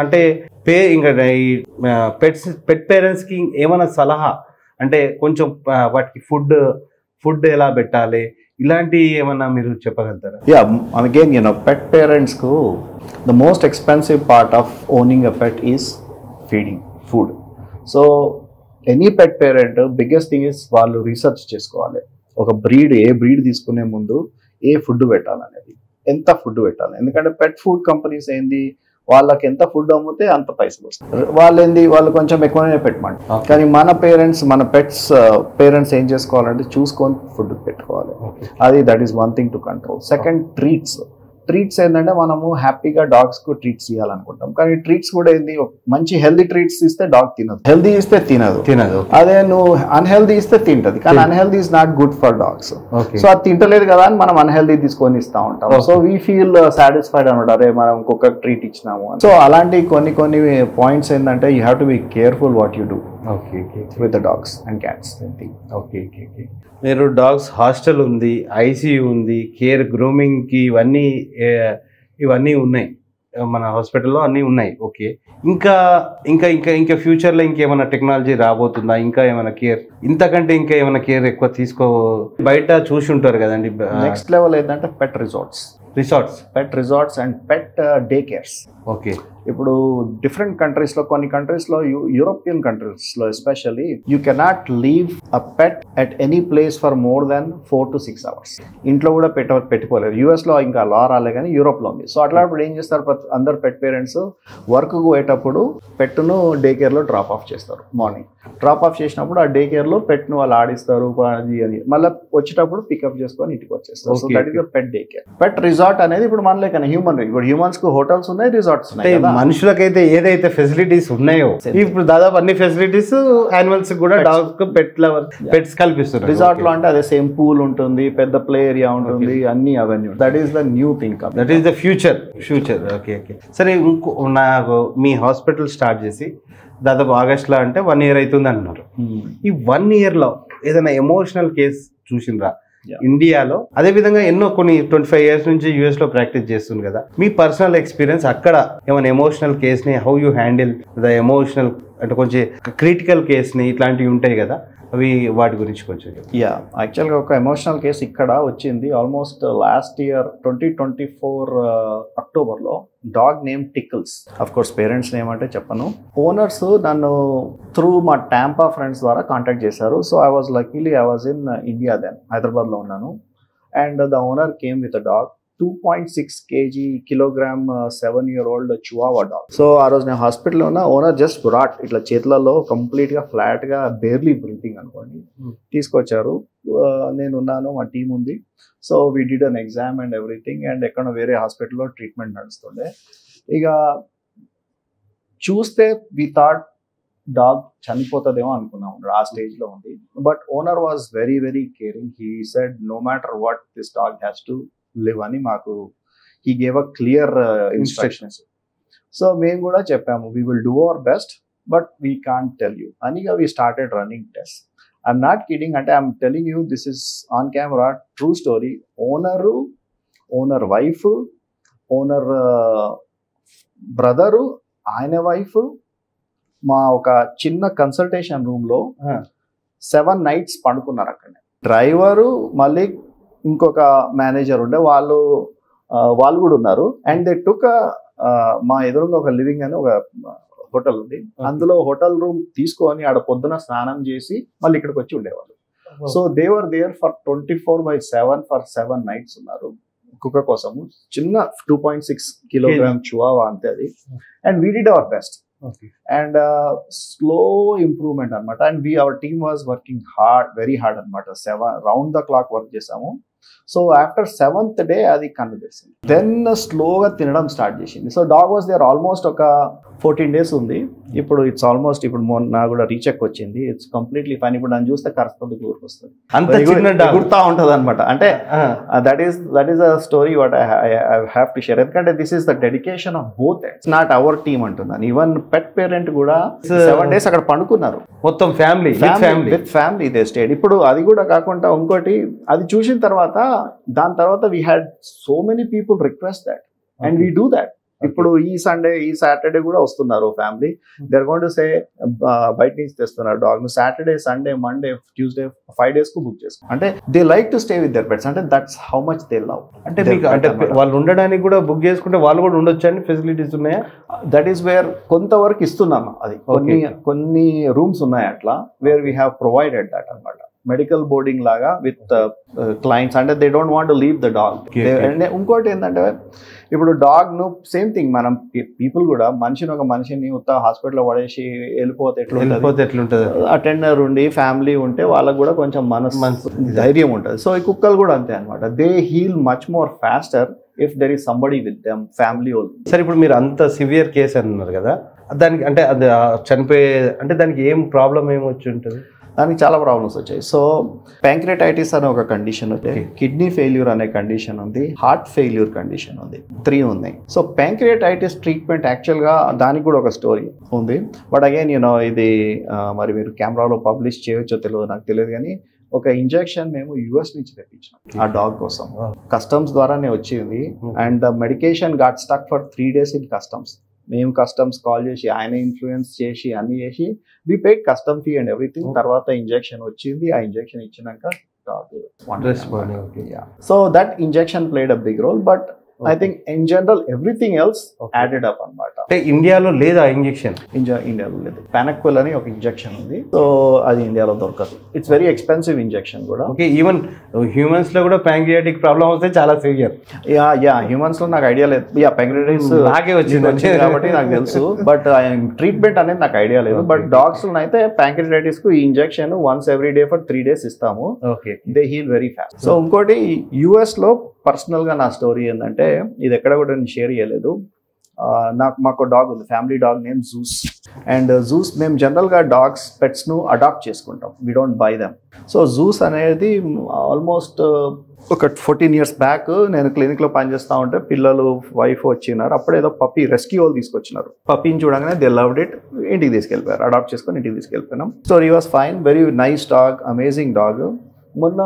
అంటే ఇంకా ఈ పెట్ పేరెంట్స్ కి ఏమైనా సలహా అంటే కొంచెం వాటికి ఫుడ్ ఎలా పెట్టాలి ఇలాంటి ఏమన్నా మీరు చెప్పగలుగుతారా? అగైన్ పెట్ పేరెంట్స్ కు the most expensive part of owning a pet is feeding, food. So any pet parent biggest thing is వాళ్ళు రీసెర్చ్ చేసుకోవాలి. ఒక ఏ బ్రీడ్ తీసుకునే ముందు ఏ ఫుడ్ పెట్టాలనేది, ఎంత ఫుడ్ పెట్టాలి. ఎందుకంటే పెట్ ఫుడ్ కంపెనీస్ ఏంది, వాళ్ళకి ఎంత ఫుడ్ అమ్మితే అంత పైసలు వస్తాయి. వాళ్ళు కొంచెం ఎక్కువనే పెట్టమంటారు. కానీ మన పెట్స్ పేరెంట్స్ ఏం చేసుకోవాలంటే చూసుకొని ఫుడ్ పెట్టుకోవాలి. అది that is one thing to control. Second, treats ఏంటంటే మనము హ్యాపీగా డాగ్స్ కు ట్రీట్స్ ఇవ్వాలనుకుంటాం, కానీ ట్రీట్స్ కూడా ఏంది, మంచి హెల్దీ ట్రీట్స్ ఇస్తే డాగ్ తినదు, హెల్దీ ఇస్తే తినదు. అదే నువ్వు అన్హెల్దీ ఇస్తే తింటది, కానీ unhealthy is not good for dogs. So అది తింటలేదు కదా అని మనం అన్హెల్దీ తీసుకొని ఇస్తా ఉంటాం. సో వీ ఫీల్ సాటిస్ఫైడ్ అనమాట, అరే మనం ఇంకొక ట్రీట్ ఇచ్చినాము. సో అలాంటి కొన్ని పాయింట్స్ ఏంటంటే you have to be careful what you do with the dogs and cats. Okay. మీరు డాగ్స్ హాస్టల్ ఉంది, ఐసీయూ ఉంది, కేర్ గ్రూమింగ్ కి ఇవన్నీ ఉన్నాయి మన హాస్పిటల్లో, అన్నీ ఉన్నాయి. ఓకే, ఇంకా ఫ్యూచర్లో ఇంకేమైనా టెక్నాలజీ రాబోతుందా? ఇంకా ఏమైనా కేర్ ఇంతకంటే ఇంకా ఏమైనా కేర్ ఎక్కువ బయట చూసి ఉంటారు కదండి. నెక్స్ట్ లెవెల్ ఏంటంటే pet resorts. Resorts and pet day cares. Okay. ఇప్పుడు డిఫరెంట్ కంట్రీస్లో, కొన్ని కంట్రీస్లో, యూరోపియన్ కంట్రీస్లో especially, you cannot leave a pet at any place for more than 4 to 6 hours. ఇంట్లో కూడా పెట్టుకోలేరు. యూఎస్లో ఇంకా లా రాలే కానీ యూరోప్లో ఉంది. సో అట్లాంటప్పుడు ఏం చేస్తారు, అందరు పెట్ పేరెంట్స్ వర్క్ పోయేటప్పుడు పెట్టును డే కేర్లో డ్రాప్ ఆఫ్ చేస్తారు. మార్నింగ్ డ్రాప్ ఆఫ్ చేసినప్పుడు ఆ డే కేర్లో పెట్ను వాళ్ళు ఆడిస్తారు అది అని, మళ్ళీ వచ్చేటప్పుడు పికప్ చేసుకొని ఇంటికి వచ్చేస్తారు. So that is the pet day care. Pet resort అనేది ఇప్పుడు మన లెక్కన హ్యూమన్, ఇప్పుడు హ్యూమన్స్ కు హోటల్స్ ఉన్నాయి, రిసార్ట్స్ ఉన్నాయి. మనుషులకైతే ఏదైతే ఫెసిలిటీస్ ఉన్నాయో ఇప్పుడు దాదాపు అన్ని ఫెసిలిటీస్ యానిమల్స్ కూడా డాగ్స్ పెట్స్ కల్పిస్తారు. రిసార్ట్ లో అంటే అదే సేమ్ పూల్ ఉంటుంది, పెద్ద ప్లే ఏరియా ఉంటుంది, అన్ని అవన్నీ. That is the new thing, that is the future. Okay. సరే, నాకు మీ హాస్పిటల్ స్టార్ట్ చేసి దాదాపు ఆగస్ట్లో అంటే 1 year అవుతుంది అంటున్నారు. ఈ 1 yearలో ఏదైనా ఎమోషనల్ కేసు చూసిండ్రా ఇండియాలో? అదే విధంగా ఎన్నో కొన్ని 25 years నుంచి US లో ప్రాక్టీస్ చేస్తుంది కదా, మీ పర్సనల్ ఎక్స్పీరియన్స్ అక్కడ ఏమైనా ఎమోషనల్ కేసుని how you handle the emotional, అంటే కొంచెం క్రిటికల్ కేసుని ఇట్లాంటివి ఉంటాయి కదా, అవి వాటి గురించి కొంచెం. యాక్చువల్గా ఒక ఎమోషనల్ కేసు ఇక్కడ వచ్చింది ఆల్మోస్ట్ లాస్ట్ ఇయర్ 2024 అక్టోబర్లో. Dog name Tickles. Of course parents name అంటే చెప్పను. ఓనర్స్ నన్ను త్రూ మా టాంపా ఫ్రెండ్స్ ద్వారా కాంటాక్ట్ చేశారు. So I was in India then, హైదరాబాద్లో ఉన్నాను. And the owner came with a dog, 2.6 kilogram 7-year-old chihuahua dog. So ఆ రోజు నేను హాస్పిటల్లో ఉన్న, ఓనర్ జస్ట్ బ్రాట్ ఇట్లా చేతులలో కంప్లీట్గా ఫ్లాట్గా బేర్లీ బ్రీతింగ్ అనుకోండి తీసుకొచ్చారు. నేను ఉన్నాను, మా టీం ఉంది. So we did an exam and everything. And ఎక్కడ వేరే హాస్పిటల్లో ట్రీట్మెంట్ నడుస్తుండే. ఇక చూస్తే వి థాట్ డాగ్ చనిపోతుందేమో అనుకున్నాం, ఆ స్టేజ్లో ఉంది. But owner was very very caring. He said no matter what this dog has to live అని మాకు he gave a clear instructions. So మేము కూడా చెప్పాము, we will do our best but we can't tell you అని. We started running test. I'm not kidding, అంటే I'm telling you, this is on camera, true story. Owner wife, owner brother, ఆయన వైఫ్, మా ఒక చిన్న కన్సల్టేషన్ రూమ్లో 7 nights పండుకున్నారు అక్కడనే. డ్రైవరు, మళ్ళీ ఇంకొక మేనేజర్ ఉండే, వాళ్ళు కూడా ఉన్నారు. అండ్ దే టుక్ మా ఎదురుగా ఒక లివింగ్ అని ఒక హోటల్ ఉంది, అందులో హోటల్ రూమ్ తీసుకొని ఆడ పొద్దున స్నానం చేసి మళ్ళీ ఇక్కడికి వచ్చి ఉండేవాళ్ళు. So they were there for 24/7 for 7 nights ఉన్నారు కుక్క కోసము. చిన్న 2.6 kilogram చివావా అంతే అది. And we did our best. And slow improvement అనమాట. And our team was working hard, very hard అనమాట. 7 round the clock వర్క్ చేసాము. సో ఆఫ్టర్ 7th day అది కన్ను తెరిసింది. దెన్ స్లోగా తినడం స్టార్ట్ చేసింది. So dog was there almost ఒక 14 days ఉంది. ఇప్పుడు ఇట్స్ ఆల్మోస్ట్, ఇప్పుడు మొన్న కూడా రీచెక్ వచ్చింది. It's completely fine. ఇప్పుడు నన్ను చూస్తే కరెక్ట్ ఊరికి వస్తుంది, గుర్తా ఉంటుంది అనమాట. అంటే that is a story what I have to share. ఎందుకంటే this is the dedication of both ends, not our team అంటున్నాను. ఈవెన్ పెట్ పేరెంట్ కూడా 7 days అక్కడ పండుకున్నారు, మొత్తం family with family they stayed. ఇప్పుడు అది కూడా కాకుండా ఇంకోటి, అది చూసిన తర్వాత దాని తర్వాత we had so many people request that and we do that. ఇప్పుడు ఈ సండే, ఈ సాటర్డే కూడా వస్తున్నారు family. They're going to say బయట నుంచి తెస్తున్నారు డాగ్ ను. Saturday, Sunday, Monday, Tuesday 5 days కు బుక్ చేసుకో. అంటే they like to stay with their pets. అంటే that's how much they love. అంటే మీకు అంటే వాళ్ళు ఉండడానికి కూడా బుక్ చేసుకుంటే వాళ్ళు కూడా ఉండొచ్చు అని ఫెసిలిటీస్ ఉన్నాయా? దట్ ఈస్ వేర్ కొంతవరకు ఇస్తున్నాము. అది కొన్ని రూమ్స్ ఉన్నాయి అట్లా, where we have provided that అనమాట. మెడికల్ బోర్డింగ్ లాగా విత్ క్లయింట్స్. అంటే they don't want to leave the dog. ఇంకోటి ఏంటంటే, ఇప్పుడు డాగ్ ను సేమ్ థింగ్, మనం పీపుల్ కూడా ఒక మనిషిని ఉత్త హాస్పిటల్లో పడేసి వెళ్ళిపోతే ఎట్లుంటుంది. అటెండర్ ఉండి ఫ్యామిలీ ఉంటే వాళ్ళకు కూడా కొంచెం మనసు ధైర్యం ఉంటుంది. సో ఈ కుక్కలు కూడా అంతే అనమాట. They heal much more faster if there is somebody with them, family only. సరే, ఇప్పుడు మీరు అంత సివియర్ కేసు అన్నారు కదా, దానికి అంటే అది చనిపోయే, అంటే దానికి ఏం ప్రాబ్లం ఏమొచ్చి ఉంటుంది? దానికి చాలా ప్రాబ్లమ్స్ వచ్చాయి. సో ప్యాంక్రియాటైటిస్ అనే ఒక కండిషన్ ఉంది, కిడ్నీ ఫెయిల్యూర్ అనే కండిషన్ ఉంది, హార్ట్ ఫెయిల్యూర్ కండిషన్ ఉంది, 3 ఉన్నాయి. సో ప్యాంక్రియాటైటిస్ ట్రీట్మెంట్ యాక్చువల్గా దానికి కూడా ఒక స్టోరీ ఉంది. బట్ అగైన్ ఇది మరి మీరు కెమెరాలో పబ్లిష్ చేయవచ్చో తెలియదు, నాకు తెలియదు. కానీ ఒక ఇంజెక్షన్ మేము US నుంచి తెప్పించాం ఆ డాగ్ కోసం. కస్టమ్స్ ద్వారానే వచ్చింది. And the medication got stuck for 3 days in customs. మేము కస్టమ్స్ కాల్ చేసి, ఆయన ఇన్ఫ్లుయెన్స్ చేసి, అన్ని చేసి we paid custom fee and everything. తర్వాత ఇంజెక్షన్ వచ్చింది. ఆ ఇంజెక్షన్ ఇచ్చినాక so that injection played a big role. But I think in general everything else added up అనమాట. అంటే ఇండియాలో లేదా ఇంజెక్షన్? ఇండియాలో లేదు. పానక్విల్ అని ఒక ఇంజెక్షన్ ఉంది, సో అది ఇండియాలో దొరకదు. ఇట్స్ వెరీ ఎక్స్పెన్సివ్ ఇంజెక్షన్ కూడా. ఓకే, ఈవెన్ హ్యూమన్స్ లో కూడా ప్యాంక్రియాటిక్ ప్రాబ్లమ్ వస్తే చాలా సివియర్. హ్యూమన్స్ లో నాకు ఐడియా లేదు. ప్యాంక్రియాటిస్ నాకే వచ్చింది కాబట్టి నాకు తెలుసు, బట్ ట్రీట్మెంట్ అనేది నాకు ఐడియా లేదు. బట్ డాగ్స్ లో అయితే ప్యాంక్రియాటిస్ కు ఈ injection once every day for 3 days ఇస్తాము. Okay, they heal very fast. So ఇంకోటి యుఎస్ లో పర్సనల్ గా నా స్టోరీ ఏంటంటే, ఇది ఎక్కడ కూడా నేను షేర్ చేయలేదు. మాకు డాగ్ ఉంది, family dog name juice. And juice మేము జనరల్గా డాగ్స్ పెట్స్ను అడాప్ట్ చేసుకుంటాం, we don't by them. So juice అనేది ఆల్మోస్ట్ ఒక 14 years బ్యాక్ నేను క్లినిక్లో పనిచేస్తూ ఉంటే పిల్లలు వైఫ్ వచ్చినారు. అప్పుడు ఏదో పప్పీ రెస్క్యూ వాళ్ళు తీసుకొచ్చినారు. పప్పీని చూడగానే దే లవ్డ్ ఇట్, ఇంటికి తీసుకెళ్ళిపోయారు. అడాప్ట్ చేసుకొని ఇంటికి తీసుకెళ్ళిపోయినాం. So he was fine, very nice dog, amazing dog. మొన్న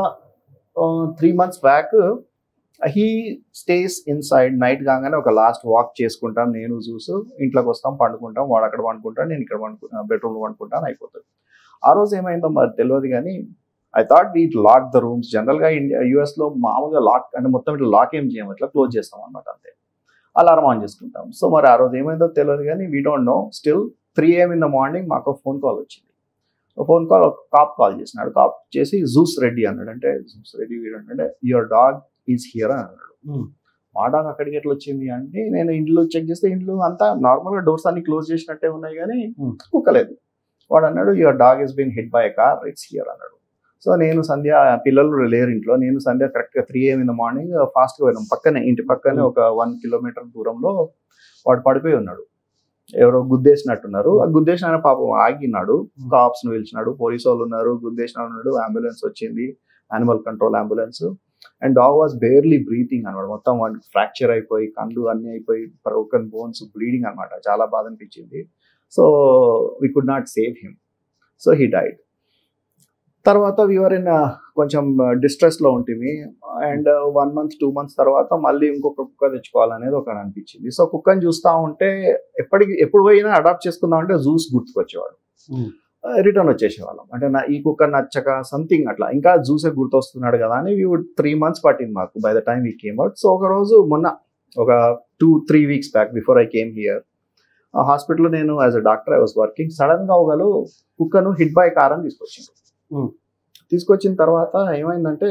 3 months back he stays inside. Night కాగానే ఒక లాస్ట్ వాక్ చేసుకుంటాం, నేను చూసు ఇంట్లోకి వస్తాం, పండుకుంటాం. వాడు అక్కడ పండుకుంటాను, నేను ఇక్కడ బెడ్రూమ్లో పండుకుంటాను, అయిపోతుంది. ఆ రోజు ఏమైందో మరి తెలియదు, కానీ I thought we lock the rooms. జనరల్గా యుఎస్లో మామూలుగా లాక్ అంటే మొత్తం ఇట్లా లాక్ ఏం చేయము, ఇట్లా క్లోజ్ చేస్తాం అనమాట, అంతే. అలారం ఆన్ చేసుకుంటాం. సో మరి ఆ రోజు ఏమైందో తెలియదు, కానీ we don't know. Still 3 AM in the morning మాకు ఫోన్ కాల్ వచ్చింది. ఫోన్ కాల్ ఒక కాప్ కాల్ చేసినాడు. కాప్ చేసి జూస్ రెడ్డి అన్నాడు. అంటే జూస్ రెడ్డి అంటే యువర్ డాగ్ ఈజ్ హియర్ అని అన్నాడు. మా డాగ్ అక్కడికి ఎట్లా వచ్చింది అంటే, నేను ఇంట్లో చెక్ చేస్తే ఇంట్లో అంతా నార్మల్గా డోర్స్ అన్ని క్లోజ్ చేసినట్టే ఉన్నాయి, కానీ కుక్కలేదు. వాడు అన్నాడు your dog is been hit by a car, it's here అన్నాడు. సో నేను సంధ్య, పిల్లలు లేరు ఇంట్లో, నేను సంధ్య కరెక్ట్గా 3 AM in the morning ఫాస్ట్గా పోయినాం. పక్కనే, ఇంటి పక్కనే ఒక 1 kilometer దూరంలో వాడు పడిపోయి ఉన్నాడు. ఎవరో గుద్దేసినట్టున్నారు. ఆ గుద్దేసిన పాపం ఆగినాడు. కాప్స్ ను పిలిచినాడు, పోలీసు వాళ్ళు ఉన్నారు, గుద్దేసిన ఉన్నాడు. అంబులెన్స్ వచ్చింది, animal control ambulance. And dog was barely breathing అనమాట. మొత్తం వాడికి ఫ్రాక్చర్ అయిపోయి, కళ్ళు అన్ని అయిపోయి, బ్రోకెన్ బోన్స్, బ్లీడింగ్ అనమాట. చాలా బాధ అనిపించింది. So we could not save him, so he died. తర్వాత వీఆర్ ఇన్ కొంచెం డిస్ట్రెస్లో ఉంటుంది. అండ్ 1 month 2 months తర్వాత మళ్ళీ ఇంకొక కుక్క తెచ్చుకోవాలనేది ఒక అనిపించింది. సో కుక్కని చూస్తూ ఉంటే ఎప్పుడు పోయినా అడాప్ట్ చేసుకుందాం అంటే జూస్ గుర్తుకొచ్చేవాడు. రిటర్న్ వచ్చేసేవాళ్ళం. అంటే ఈ కుక్క నచ్చక సంథింగ్ అట్లా, ఇంకా జూసే గుర్తొస్తున్నాడు కదా అని 3 months పట్టింది మాకు by the time we came out. So ఒక రోజు మొన్న ఒక 2-3 weeks back before I came here, హాస్పిటల్లో నేను as a doctor I was working. సడన్గా ఒకళ్ళు కుక్కను హిట్ బై కార్ అని తీసుకొచ్చిండు. తీసుకొచ్చిన తర్వాత ఏమైందంటే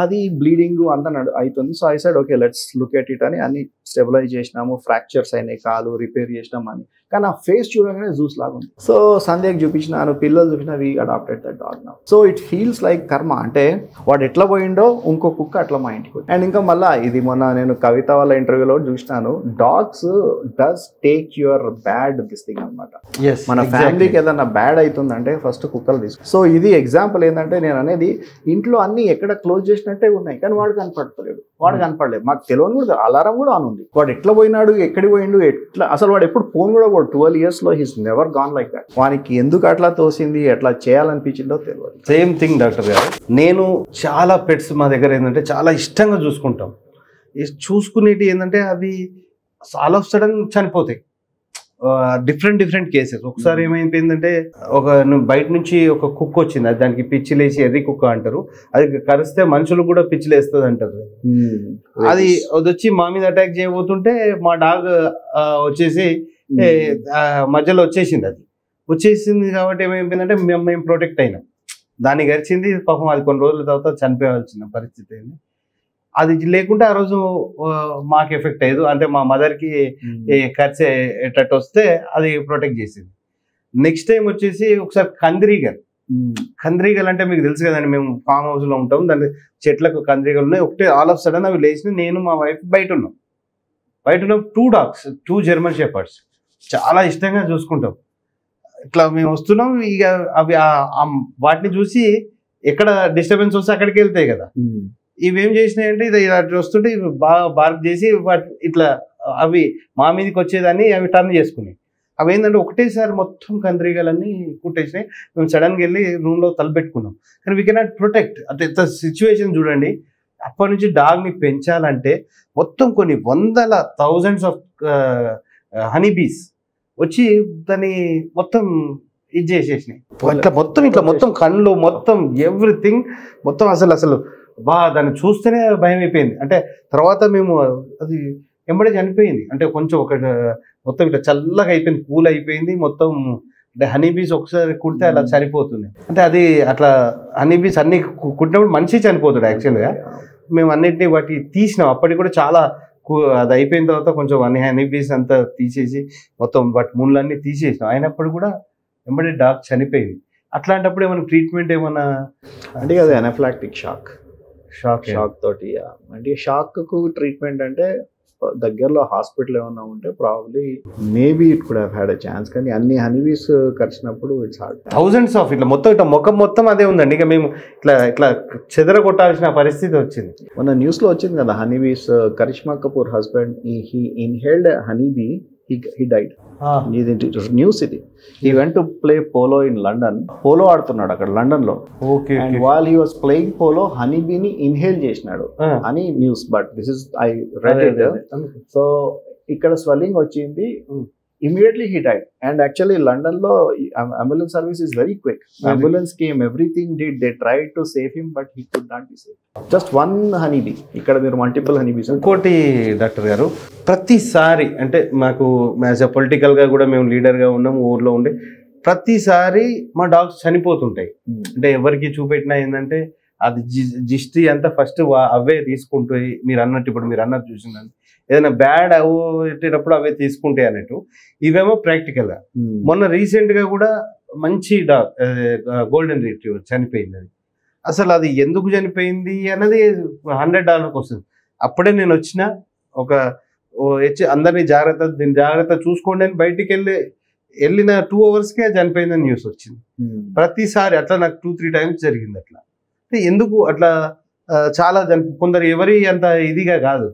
అది బ్లీడింగ్ అంతా అవుతుంది. So I side okay let's look at it అని అన్ని స్టెబిలైజ్ చేసినాము, ఫ్రాక్చర్స్ అయినాయి, కాలు రిపేర్ చేసినాం అని. కానీ ఆ ఫేస్ చూడగానే జూస్ లాగా ఉంది. సో సంధ్యకి చూపించినాను, పిల్లలు చూపించిన, we adopted that dog now. So it feels like karma. అంటే వాడు ఎట్లా పోయిండో ఇంకో కుక్క అట్లా మా ఇంటికి. అండ్ ఇంకా మళ్ళీ ఇది మొన్న నేను కవిత వాళ్ళ ఇంటర్వ్యూలో చూసినాను, dogs does take your bad this thing అనమాట. మన ఫ్యామిలీకి ఏదైనా బ్యాడ్ అవుతుందంటే ఫస్ట్ కుక్కలు తీసుకు. సో ఇది ఎగ్జాంపుల్ ఏంటంటే, నేను అనేది ఇంట్లో అన్ని ఎక్కడ క్లోజ్ చేసినట్టే ఉన్నాయి, కానీ వాడు కనపడతలేడు. మాకు తెలియని కూడా అలారం కూడా ఆన్ ఉంది. వాడు ఎట్లా పోయినాడు, ఎక్కడికి పోయిండు, ఎట్లా అసలు వాడు ఎప్పుడు ఫోన్ కూడా 12 years లో his never gone like that. వానికి ఎందుకు అట్లా తోసింది, ఎట్లా చేయాలనిపించిందో తెలియదు. సేమ్ థింగ్ డాక్టర్ గారు. నేను చాలా పెట్స్ మా దగ్గర ఏంటంటే చాలా ఇష్టంగా చూసుకుంటాం. చూసుకునేటి ఏంటంటే అవి ఆల్ ఆఫ్ సడన్ చనిపోతాయి. Different cases. ఒకసారి ఏమైపోయిందంటే, బయట నుంచి ఒక కుక్క వచ్చింది, అది దానికి పిచ్చిలేసి ఎర్రి కుక్క అంటారు, అది కరిస్తే మనుషులు కూడా పిచ్చిలేస్తుంది అంటారు. అది వచ్చి మా మీద అటాక్ చేయబోతుంటే మా డాగ్ వచ్చేసి మధ్యలో వచ్చేసింది. అది వచ్చేసింది కాబట్టి ఏమైపోయిందంటే మేము ప్రొటెక్ట్ అయినాం. దాన్ని గరిచింది పాపం, అది కొన్ని రోజుల తర్వాత చనిపోవాల్సిన పరిస్థితి అయింది. అది లేకుంటే ఆ రోజు మాకు ఎఫెక్ట్ అయ్యేది. అంటే మా మదర్కి ఖర్చు ఎట్టట్టు వస్తే అది ప్రొటెక్ట్ చేసింది. నెక్స్ట్ టైం వచ్చేసి ఒకసారి కందిరీగలు అంటే మీకు తెలుసు కదండి, మేము ఫామ్ హౌస్లో ఉంటాం, దాని చెట్లకు కందిరీగలు ఉన్నాయి. ఒకటే ఆల్ ఆఫ్ సడన్ అవి లేచిన, నేను మా వైఫ్ బయట ఉన్నాం. 2 dogs, 2 German Shepherds, చాలా ఇష్టంగా చూసుకుంటాం. ఇట్లా మేము వస్తున్నాం, ఇక అవి వాటిని చూసి ఎక్కడ డిస్టర్బెన్స్ వస్తే అక్కడికి వెళ్తాయి కదా. ఇవేం చేసినాయంటే ఇది ఇలా వస్తుంటే బాగా బార్క్ చేసి వాటి ఇట్లా అవి మా మీదకి వచ్చేదాన్ని అవి టర్న్ చేసుకున్నాయి. అవి ఏంటంటే ఒకటేసారి మొత్తం కందిరీగలన్నీ కుట్టేసినాయి. మేము సడన్గా వెళ్ళి రూమ్లో తలపెట్టుకున్నాం. కానీ వీ కెనాట్ ప్రొటెక్ట్. అంటే సిచ్యువేషన్ చూడండి. అప్పటి నుంచి డాగ్ని పెంచాలంటే మొత్తం కొన్ని వందల థౌజండ్స్ ఆఫ్ హనీ బీస్ వచ్చి దాన్ని మొత్తం ఇది చేసేసినాయి. ఇట్లా మొత్తం కళ్ళు మొత్తం ఎవ్రీథింగ్ మొత్తం అసలు దాన్ని చూస్తేనే భయం అయిపోయింది. అంటే తర్వాత మేము అది వెంబడే చనిపోయింది. అంటే కొంచెం ఒక మొత్తం ఇట్లా చల్లగా అయిపోయింది, కూల్ అయిపోయింది మొత్తం. అంటే హనీబీస్ ఒకసారి కుడితే అలా చనిపోతుంది. అంటే అది అట్లా హనీబీస్ అన్ని కుట్టినప్పుడు మనిషి చనిపోతాడు యాక్చువల్గా. మేము అన్నింటినీ వాటి తీసినాం. అప్పటికి కూడా చాలా అది అయిపోయిన తర్వాత కొంచెం అన్ని హనీబీస్ అంతా తీసేసి మొత్తం వాటి ముళ్ళన్నీ తీసేసినాం. అయినప్పుడు కూడా వెంబడే డాగ్ చనిపోయింది. అట్లాంటప్పుడు ఏమైనా ట్రీట్మెంట్ ఏమన్నా అంటే అది అనాఫిలాక్టిక్ షాక్ తోటి. అంటే షాక్కు ట్రీట్మెంట్ అంటే దగ్గరలో హాస్పిటల్ ఏమన్నా ఉంటే probably maybe it could have had a chance. కానీ అన్ని హనీబీస్ కరిచినప్పుడు ఇట్స్ హార్డ్. థౌజండ్స్ ఆఫ్ ఇట్లా మొత్తం ఇట్లా ముఖం మొత్తం అదే ఉందండి. ఇక మేము ఇట్లా ఇట్లా చెదర కొట్టాల్సిన పరిస్థితి వచ్చింది. మొన్న న్యూస్లో వచ్చింది కదా, honeybees Karishma Kapoor husband he inhaled honeybee, he died. News ఇది. he went to play polo in London. Polo ఆడుతున్నాడు అక్కడ లండన్ లో. And while he was playing polo, హనీబీని ఇన్హేల్ చేసినాడు అని news. But this is I read it. So ఇక్కడ స్వెల్లింగ్ వచ్చింది, immediately he died. And actually London lo ambulance service is very quick. Ambulance came, everything did, they tried to save him but he could not be saved. Just one honeybee. ఇక్కడ మీరు మల్టిపుల్ హనీబీస్. ఇంకోటి డాక్టర్ గారు, ప్రతిసారి అంటే మాకు యాజ్ అ పొలిటికల్గా కూడా మేము లీడర్గా ఉన్నాము ఊర్లో ఉండే, ప్రతిసారి మా డాగ్స్ చనిపోతుంటాయి. అంటే ఎవరికి చూపెట్టినా ఏంటంటే అది జిస్టి అంతా ఫస్ట్ అవే తీసుకుంటాయి. మీరు అన్నట్టు ఇప్పుడు మీరు అన్నట్టు చూసిందని ఏదైనా బ్యాడ్ అవ్వేటప్పుడు అవే తీసుకుంటాయి అన్నట్టు. ఇవేమో ప్రాక్టికల్గా. మొన్న రీసెంట్గా కూడా మంచి డాగ్ గోల్డెన్ రిట్రీవర్ చనిపోయింది. అది అసలు అది ఎందుకు చనిపోయింది అన్నది $100 వస్తుంది. అప్పుడే నేను వచ్చిన ఒక అందరినీ దీని జాగ్రత్త చూసుకోండి అని బయటికి వెళ్ళిన 2 అవర్స్కే చనిపోయిందని న్యూస్ వచ్చింది. ప్రతిసారి అట్లా నాకు 2-3 టైమ్స్ జరిగింది. అట్లా ఎందుకు అట్లా చాలా కొందరు ఎవరి అంత ఇదిగా కాదు,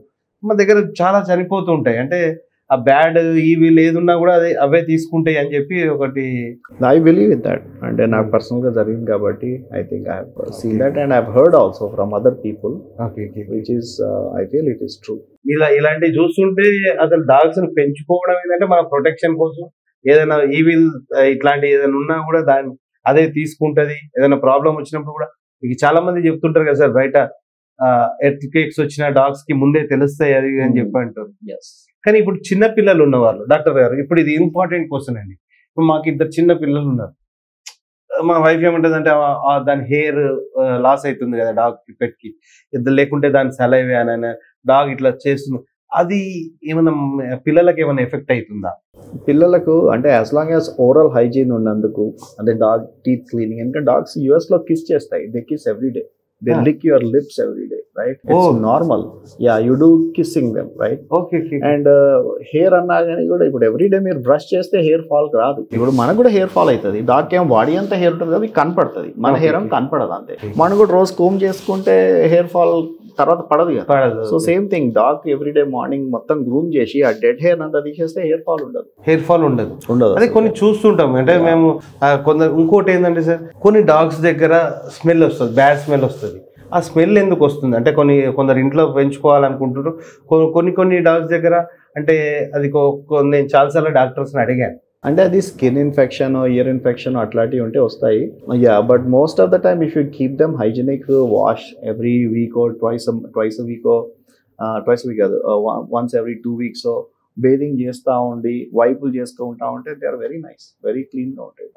మా దగ్గర చాలా చనిపోతూ ఉంటాయి. అంటే ఆ బ్యాడ్ ఈవిల్ ఏదున్నా కూడా అవే తీసుకుంటాయి అని చెప్పి ఒకటి. I believe in that. అంటే నాకు పర్సనల్గా జరిగింది కాబట్టి I think I have scene that and I have heard also from other people, which is I feel it is true. ఇలాంటివి చూస్తుంటే అసలు డాగ్స్ ని పెంచుకోవడం ఏంటంటే మన ప్రొటెక్షన్ కోసం. ఏదైనా ఈవిల్ ఇట్లాంటి ఏదైనా ఉన్నా కూడా దాన్ని అదే తీసుకుంటది. ఏదైనా ప్రాబ్లం వచ్చినప్పుడు కూడా మీకు చాలా మంది చెప్తుంటారు కదా సార్, బయట ఎర్త్ కేక్స్ వచ్చిన డాగ్స్ కి ముందే తెలుస్తాయి అది అని చెప్పి అంటారు. కానీ ఇప్పుడు చిన్న పిల్లలు ఉన్నవాళ్ళు డాక్టర్ గారు, ఇప్పుడు ఇది ఇంపార్టెంట్ క్వశ్చన్ అండి. ఇప్పుడు మాకు 2 చిన్న పిల్లలు ఉన్నారు. మా వైఫ్ ఏమంటుంది అంటే దాని హెయిర్ లాస్ అవుతుంది కదా డాగ్ కి, పెట్ కి, లేకుంటే దాని సలైవే అని డాగ్ ఇట్లా చేస్తుంది. అది ఏమన్నా పిల్లలకి ఏమైనా ఎఫెక్ట్ అవుతుందా? పిల్లలకు అంటే as long as oral hygiene ఉన్నందుకు, అంటే డాగ్ టీత్ క్లీనింగ్. ఎందుకంటే డాగ్స్ US లో కిస్ చేస్తాయి, they kiss every day, they lick your lips every day, right? It's normal. Yeah, you do kissing them, right? Okay. And hair అన్నా కానీ కూడా ఇప్పుడు ఎవ్రీ డే మీరు బ్రష్ చేస్తే హెయిర్ ఫాల్ రాదు. ఇప్పుడు మనకు కూడా హెయిర్ ఫాల్ అవుతుంది. డాగ్ ఏం బాడీ అంతా హెయిర్ ఉంటుంది కదా, కనపడుతుంది. మన హెయిర్ ఏం కనపడదు అంతే. మనం కూడా రోజు కోమ్ చేసుకుంటే హెయిర్ ఫాల్ తర్వాత పడదు కదా. So same thing, dog every day morning మొత్తం గ్రూమ్ చేసి ఆ డెడ్ హెయిర్ అంతా తీసేస్తే హెయిర్ ఫాల్ ఉండదు. అదే కొన్ని చూస్తుంటాం. అంటే మేము కొందరు ఇంకోటి ఏంటంటే సార్, కొన్ని డాగ్స్ దగ్గర స్మెల్ వస్తుంది, బ్యాడ్ స్మెల్ వస్తుంది. ఆ స్మెల్ ఎందుకు వస్తుంది అంటే కొందరు ఇంట్లో పెంచుకోవాలనుకుంటున్నారు. కొన్ని డాగ్స్ దగ్గర అంటే అది నేను చాలాసార్లు డాక్టర్స్ని అడిగాను. అంటే అది స్కిన్ ఇన్ఫెక్షన్, ఇయర్ ఇన్ఫెక్షన్ అట్లాంటివి ఉంటే వస్తాయి. But most of the time if you keep them hygienic, wash every week oh twice a week కాదు, వన్స్ ఎవ్రీ 2 weeks బేదింగ్ చేస్తూ ఉండి వైపులు చేసుకుంటా ఉంటే they are very nice, very క్లీన్గా ఉంటాయి.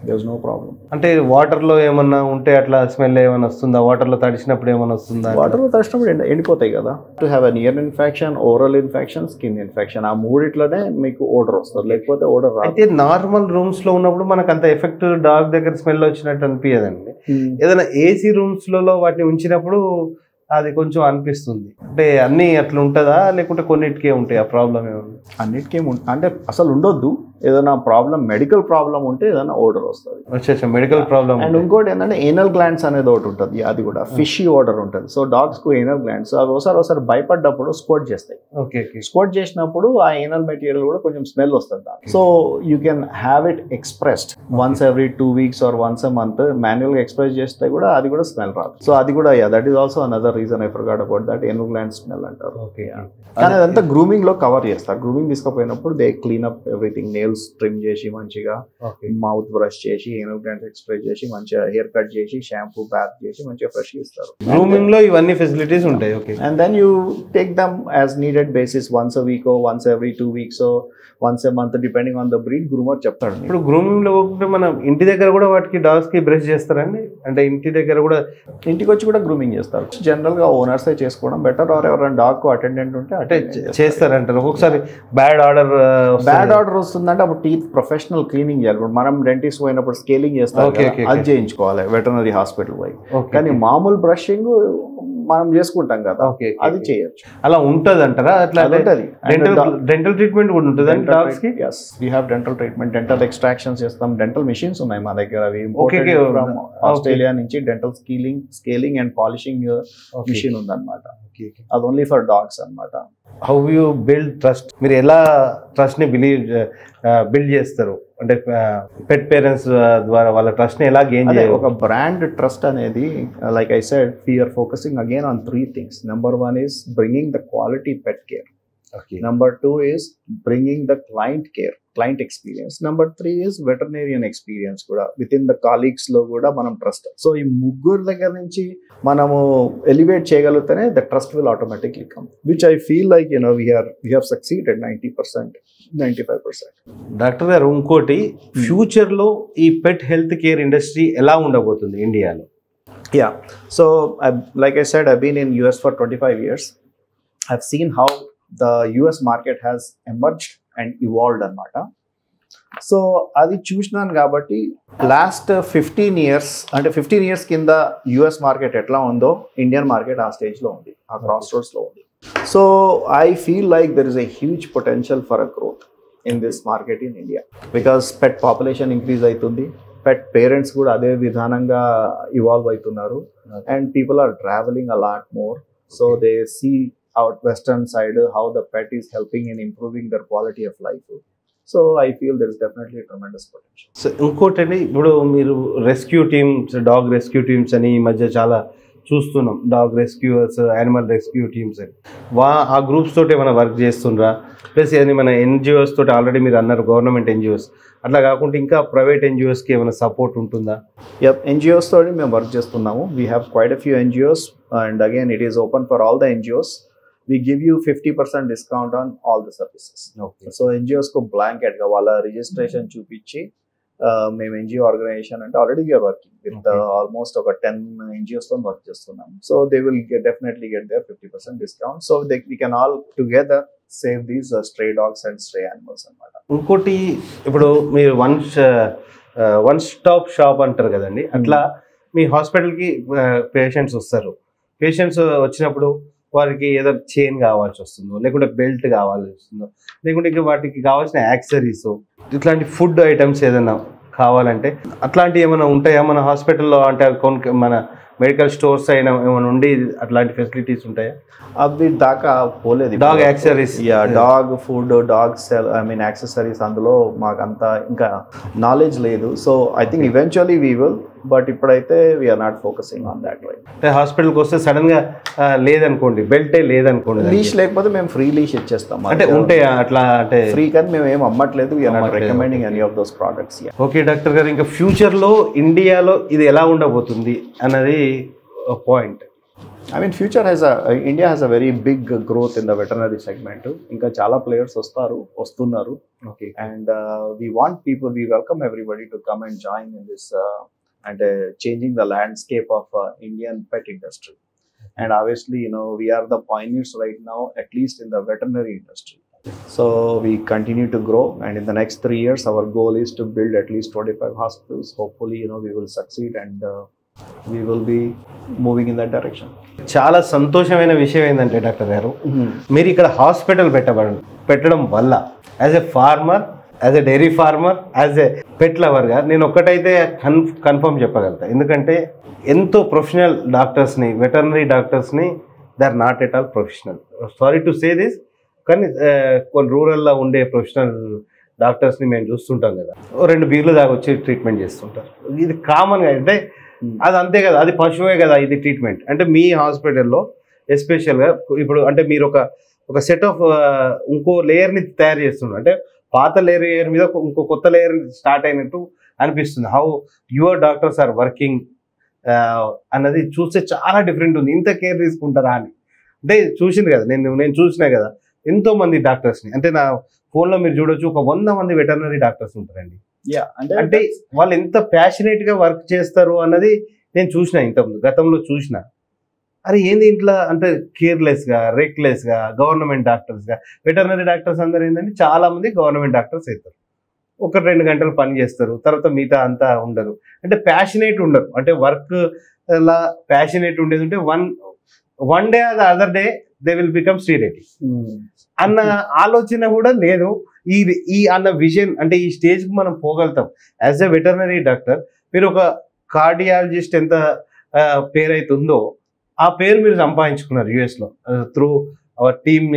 There's no problem. అంటే వాటర్ లో ఏమన్నా ఉంటే అట్లా స్మెల్ ఏమైనా వస్తుందా? వాటర్ లో తడిచినప్పుడు ఏమైనా వస్తుందా? వాటర్ లో తడిచినప్పుడు ఎండిపోతాయి కదా. To have an year infection, oral infection, skin infection, ఆ మూడిట్లోనే మీకు ఓడర్ వస్తుంది, లేకపోతే ఓడర్ రాదు. అయితే నార్మల్ రూమ్స్ లో ఉన్నప్పుడు మనకు అంత ఎఫెక్ట్ డాగ్ దగ్గర స్మెల్ వచ్చినట్టు అనిపించదండి. ఏదైనా ఏసీ రూమ్స్ లో వాటిని ఉంచినప్పుడు అది కొంచెం అనిపిస్తుంది. అంటే అన్ని అట్లా ఉంటుందా లేకుంటే కొన్నిటికే ఉంటాయి ఆ ప్రాబ్లం? ఏమన్నా అన్నిటికీ అంటే అసలు ఉండొద్దు. ఏదైనా ప్రాబ్లం, మెడికల్ ప్రాబ్లం ఉంటే ఏదైనా ఓడర్ వస్తుంది, మెడికల్ ప్రాబ్లం. అండ్ ఇంకోటి ఏంటంటే ఏనల్ గ్లాండ్స్ అనేది ఒకటి ఉంటుంది, అది కూడా ఫిషీ ఓడర్ ఉంటుంది. సో డాగ్స్ కు ఏనల్ గ్లాండ్స్ అవి ఒకసారి భయపడ్డప్పుడు స్క్వాట్ చేస్తాయి. స్క్వాట్ చేసినప్పుడు ఆ ఏనల్ మెటీరియల్ కూడా కొంచెం స్మెల్ వస్తుంది. So you can have it expressed once every 2 weeks or once a month. Manual గా ఎక్స్ప్రెస్ చేస్తే కూడా అది కూడా స్మెల్ రాదు. సో అది కూడా that is also another reason. I forgot about that. Anal gland smell అంటారు. కానీ అదంతా గ్రూమింగ్ లో కవర్ చేస్తారు. గ్రూమింగ్ తీసుకుపోయినప్పుడు they clean up everything, nails nails trim చేసి మంచిగా, మౌత్ బ్రష్ చేసి, ఎనోగ్రాన్స్ ఎక్స్ప్రే చేసి, మంచిగా హెయిర్ కట్ చేసి, షాంపూ బాత్ చేసి మంచిగా ఫ్రెష్ ఇస్తారు. గ్రూమింగ్ లో ఇవన్నీ ఫెసిలిటీస్ ఉంటాయి. Okay. And then you take them as needed basis, once a week, once every 2 weeks, once a month, depending on the breed groomer చెప్తాడు. ఇప్పుడు గ్రూమింగ్ లో మనం ఇంటి దగ్గర కూడా వాటికి డాగ్స్ కి బ్రష్ చేస్తారండి? అంటే ఇంటి దగ్గర కూడా ఇంటికి వచ్చి కూడా గ్రూమింగ్ చేస్తారు. జనరల్ గా ఓనర్స్ చేసుకోవడం బెటర్, ఆర్ ఎవరైనా డాగ్ కు అటెండెంట్ ఉంటే అంటే చేస్తారంటారు. ఒక్కొక్కసారి బ్యాడ్ ఆర్డర్ వస్తుందంటే అప్పుడు టీత్ ప్రొఫెషనల్ క్లీనింగ్ చేయాలి. ఇప్పుడు మనం డెంటిస్ట్ పోయినప్పుడు స్కేలింగ్ చేస్తాం, అది చేయించుకోవాలి వెటర్నరీ హాస్పిటల్ పోయి. కానీ మామూలు బ్రషింగ్ మనం చేసుకుంటాం కదా, అది చేయొచ్చు. అలా ఉంటది అంటారా? అట్లా డెంటల్ ట్రీట్మెంట్ కూడా ఉంటుంది డాగ్స్ కి? yes, we have dental treatment, dental extractions చేస్తాం. డెంటల్ మెషిన్స్ ఉన్నాయి మా దగ్గర, అవి ఫ్రమ్ ఆస్ట్రేలియా నుంచి. Dental scaling and polishing machine ఉందన్నమాట. అది ఓన్లీ ఫర్ డాగ్స్ అన్నమాట. How you build trust? మీరు ఎలా ట్రస్ట్ ని బిల్డ్ చేస్తారు? అంటే పెట్ పేరెంట్స్ ద్వారా వాళ్ళ ట్రస్ట్ ని ఎలా గెయిన్ చేయాలి? ఒక బ్రాండ్ ట్రస్ట్ అనేది, like I said, we are focusing again on 3 things. Number 1 is bringing the quality pet care. Number 2 is bringing the client experience. Number 3 is veterinarian experience కూడా విత్ ఇన్ ద కాలీగ్స్ లో కూడా మనం ట్రస్ట్. సో ఈ ముగ్గురు దగ్గర నుంచి మనము ఎలివేట్ చేయగలిగితేనే the trust will automatically come, which I feel like we have succeeded 90%, 95%. Doctor గారు, ఇంకోటి, ఫ్యూచర్ లో ఈ పెట్ హెల్త్ కేర్ ఇండస్ట్రీ ఎలా ఉండబోతుంది ఇండియాలో? Yeah, so like I said, I've been in US for 25 years. I've seen how the US market has emerged and evolved అన్నమాట. సో అది చూసినాను కాబట్టి లాస్ట్ 15 years, అంటే 15 years కింద US మార్కెట్ ఎట్లా ఉందో ఇండియన్ మార్కెట్ ఆ స్టేజ్లో ఉంది, ఆ క్రాస్ రోడ్స్లో ఉంది. So I feel like there is a huge potential for a growth in this market in India, because pet population increase అవుతుంది, పెట్ పేరెంట్స్ కూడా అదే విధానంగా ఇవాల్వ్ అవుతున్నారు, and people are traveling a lot more. So they see out western side how the pet is helping in improving their quality of life. So I feel there is definitely a tremendous potential. So ఇంకోటి, ఇప్పుడు మీరు rescue teams, dog rescue teams అని ఈ మధ్య చాలా చూస్తున్నాం. Dog rescuers, animal rescue teams అని ఆ గ్రూప్స్ తోటి ఏమైనా వర్క్ చేస్తుండ్రా? ప్లస్ ఏమైనా ఎన్జిఓస్ తోటి, ఆల్రెడీ మీరు అన్నారు గవర్నమెంట్ ఎన్జిఓస్, అట్లా కాకుండా ఇంకా ప్రైవేట్ ఎన్జిఓస్కి ఏమైనా సపోర్ట్ ఉంటుందా? ఎన్జిఓస్ తోటి మేము వర్క్ చేస్తున్నాము. We have quite a few NGOs, and again it is open for all the NGOs. We give you 50% discount on all the services. Okay. So NGOs ko blanket ga wala registration చూపించి మేము NGO ఆర్గనైజేషన్ అంటే already we are working with almost ఒక 10 NGOs తో వర్క్ చేస్తున్నాం. So they will definitely get their 50% discount. So we can all together save these stray dogs and stray animals అన్నమాట. ఇంకోటి, ఇప్పుడు మీరు వన్ స్టాప్ షాప్ అంటారు కదండి, అట్లా మీ హాస్పిటల్కి పేషెంట్స్ వస్తారు. పేషెంట్స్ వచ్చినప్పుడు వారికి ఏదో చైన్ కావాల్సి వస్తుందో, లేకుంటే బెల్ట్ కావాల్సి వస్తుందో, లేకుంటే ఇంకా వాటికి కావాల్సిన యాక్సరీస్, ఇట్లాంటి ఫుడ్ ఐటమ్స్ ఏదైనా కావాలంటే అట్లాంటివి ఏమైనా ఉంటాయా మన హాస్పిటల్లో? అంటే మన మెడికల్ స్టోర్స్ అయినా ఏమైనా ఉండి అట్లాంటి ఫెసిలిటీస్ ఉంటాయా? అవి దాకా పోలేదు. Dog accessories, dog food, dog accessories, అందులో మాకు అంత ఇంకా నాలెడ్జ్ లేదు. So I think eventually we will, but ఇప్పుడైతే we're not focusing on that right. అంటే హాస్పిటల్కి వస్తే సడన్ గా లేదనుకోండి, బెల్టే లేదనుకోండి, లీష్ లేకపోతే మేము ఫ్రీ లీష్ ఇచ్చేస్తాం. అంటే ఉంటాయా అట్లా? అంటే ఫ్రీ కానీ మేము ఏం అమ్మట్లేదు. We're not recommending any of those products. Okay doctor గారు, ఇంకా ఫ్యూచర్లో ఇండియాలో ఇది ఎలా ఉండబోతుంది అన్నది point. I mean, India has a very big growth in the veterinary segment. Inka chala players వస్తున్నారు. Okay. And we welcome everybody to come and join in this and changing the landscape of Indian pet industry. And obviously, we are the pioneers right now, at least in the veterinary industry. So we continue to grow, and in the next 3 years, our goal is to build at least 25 hospitals. Hopefully, we will succeed, and we will be moving in that direction. చాలా సంతోషమైన విషయం ఏంటంటే డాక్టర్ గారు, మీరు ఇక్కడ హాస్పిటల్ పెట్టడం వల్ల as a farmer, as a dairy farmer, as a pet లవర్గా నేను ఒక్కటైతే కన్ఫర్మ్ చెప్పగలుగుతా. ఎందుకంటే ఎంతో ప్రొఫెషనల్ డాక్టర్స్ని, వెటర్నరీ డాక్టర్స్ని, they are not at all professional. Sorry to say this, కానీ కొన్ని రూరల్లో ఉండే ప్రొఫెషనల్ డాక్టర్స్ని మేము చూస్తుంటాం కదా, 2 బీర్లు దాకా వచ్చి ట్రీట్మెంట్ చేస్తుంటారు. ఇది కామన్గా, అంటే అది అంతే కదా, అది పశువే కదా ఇది ట్రీట్మెంట్. అంటే మీ హాస్పిటల్లో ఎస్పెషల్గా ఇప్పుడు అంటే మీరు ఒక సెట్ ఆఫ్ ఇంకో లేయర్ని తయారు చేస్తున్నారు. అంటే పాత లేయర్ మీద ఇంకో కొత్త లేయర్ స్టార్ట్ అయినట్టు అనిపిస్తుంది. How your doctors are working అన్నది చూస్తే చాలా డిఫరెంట్ ఉంది. ఇంత కేర్ తీసుకుంటారా అని అంటే చూసింది కదా, నేను చూసినా కదా ఎంతో మంది డాక్టర్స్ని. అంటే నా ఫోన్లో మీరు చూడొచ్చు, ఒక 100 మంది వెటర్నరీ డాక్టర్స్ ఉంటారండి. అంటే వాళ్ళు ఎంత ప్యాషనేట్గా వర్క్ చేస్తారు అన్నది నేను చూసిన, గతంలో చూసిన. అరే ఏంది ఇంట్లో అంటే కేర్లెస్గా, రెక్లెస్గా, గవర్నమెంట్ డాక్టర్స్గా. వెటర్నరీ డాక్టర్స్ అందరూ ఏంటంటే చాలా మంది గవర్నమెంట్ డాక్టర్స్ అవుతారు, 1-2 గంటలు పని చేస్తారు, తర్వాత మిగతా అంతా ఉండరు. అంటే ప్యాషనేట్ ఉండరు. అంటే వర్క్ లా ప్యాషనేట్ ఉండేది ఉంటే one day or the other day they will become Sri Reddy అన్న ఆలోచన కూడా లేదు. ఈ అన్న విజన్ అంటే ఈ స్టేజ్కి మనం పోగలుగుతాం యాజ్ ఎ వెటర్నరీ డాక్టర్. మీరు ఒక కార్డియాలజిస్ట్ ఎంత పేరైతుందో ఆ పేరు మీరు సంపాదించుకున్నారు యుఎస్లో త్రూ అవర్ టీమ్.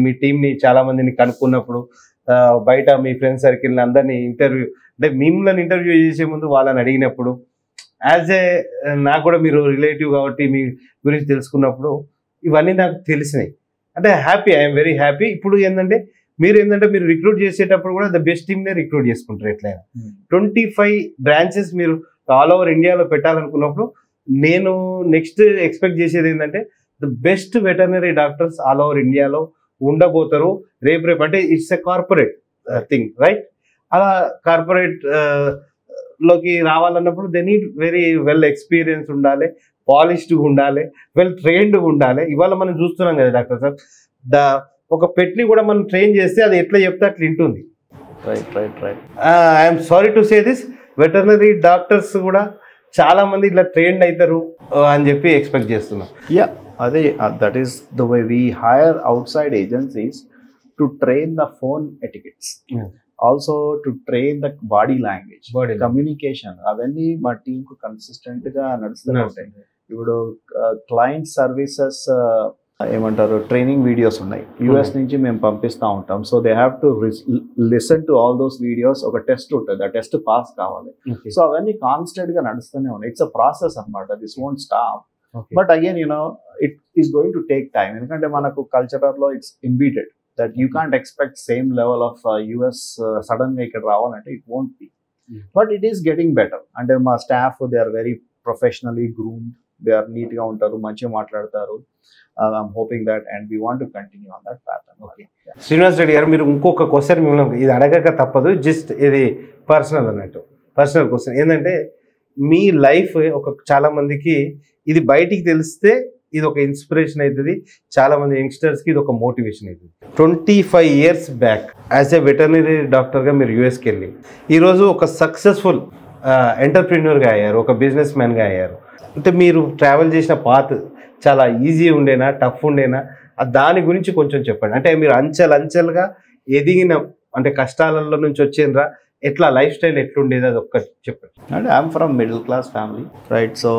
మీ టీంని చాలా మందిని కనుక్కున్నప్పుడు, బయట మీ ఫ్రెండ్ సర్కిల్ని అందరినీ ఇంటర్వ్యూ అంటే మిమ్మల్ని ఇంటర్వ్యూ చేసే ముందు వాళ్ళని అడిగినప్పుడు, యాజ్ ఏ నాకు కూడా మీరు రిలేటివ్ కాబట్టి మీ గురించి తెలుసుకున్నప్పుడు ఇవన్నీ నాకు తెలిసినాయి. అంటే హ్యాపీ, ఐఎమ్ వెరీ హ్యాపీ. ఇప్పుడు ఏంటంటే మీరు రిక్రూట్ చేసేటప్పుడు కూడా ద బెస్ట్ టీమ్నే రిక్రూట్ చేసుకుంటారు. ఎట్లయినా 25 బ్రాంచెస్ మీరు ఆల్ ఓవర్ ఇండియాలో పెట్టాలనుకున్నప్పుడు నేను నెక్స్ట్ ఎక్స్పెక్ట్ చేసేది ఏంటంటే the best veterinary doctors all over ఇండియాలో ఉండబోతారు రేపు. అంటే it's a corporate thing, right? అలా కార్పొరేట్ లోకి రావాలన్నప్పుడు they need very well experience ఉండాలి, పాలిష్డ్గా ఉండాలి, వెల్ ట్రైన్డ్గా ఉండాలి. ఇవాళ మనం చూస్తున్నాం కదా డాక్టర్ సార్, ఒక పెట్ని కూడా మనం ట్రైన్ చేస్తే అది ఎట్లా చెప్తే అట్లా వింటుంది. Right. I'm sorry to say this, veterinary doctors కూడా చాలా మంది ఇట్లా ట్రైన్డ్ అవుతారు అని చెప్పి ఎక్స్పెక్ట్ చేస్తున్నాం. అదే that is the way we hire outside agencies to train the phone etiquettes, also to train the body language, communication. అవన్నీ మా టీంకు కన్సిస్టెంట్గా నడుస్తూనే ఉంటాయి. ఇప్పుడు క్లయింట్ సర్వీసెస్ ఏమంటారు ట్రైనింగ్ వీడియోస్ ఉన్నాయి, యూఎస్ నుంచి మేము పంపిస్తూ ఉంటాం. So they have to listen to all those videos. ఒక టెస్ట్ ఉంటుంది, ఆ టెస్ట్ పాస్ కావాలి. సో అవన్నీ కాన్స్టెంట్గా నడుస్తూనే ఉన్నాయి. ఇట్స్ అ ప్రాసెస్ అనమాట, this won't stop. But again it is going to take time. ఎందుకంటే మనకు కల్చరల్లో it's embedded that you can't expect same level of US సడన్గా ఇక్కడ రావాలంటే it won't be. But it is getting better. అంటే మా staff they are very professionally groomed, they are నీట్గా ఉంటారు, మంచిగా మాట్లాడతారు. I'm hoping that and we want to continue on that pattern. Okay. Srinivas Reddy గారు, మీరు ఇంకొక క్వశ్చన్ మిమ్మల్ని ఇది అడగక తప్పదు, జస్ట్ ఇది పర్సనల్ అన్నట్టు, పర్సనల్ క్వశ్చన్ ఏంటంటే మీ లైఫ్ చాలా మందికి ఇది బయటికి తెలిస్తే ఇది ఒక ఇన్స్పిరేషన్ అవుతుంది, చాలా మంది యంగ్స్టర్స్కి ఇది ఒక మోటివేషన్ అవుతుంది. 25 years back as a veterinary డాక్టర్గా మీరు యూఎస్కి వెళ్ళి ఈరోజు ఒక సక్సెస్ఫుల్ ఎంటర్ప్రీన్యూర్గా అయ్యారు, ఒక బిజినెస్ మ్యాన్గా అయ్యారు. అంటే మీరు ట్రావెల్ చేసిన పాత్ చాలా ఈజీ ఉండేనా, టఫ్ ఉండేనా, దాని గురించి కొంచెం చెప్పండి. అంటే మీరు అంచెలుగా ఎదిగిన అంటే కష్టాలలో నుంచి వచ్చిండ్రా, ఎట్లా లైఫ్ స్టైల్ ఎట్లుండేది అది ఒక్కటి చెప్పండి. అంటే I'm from middle class family, right? So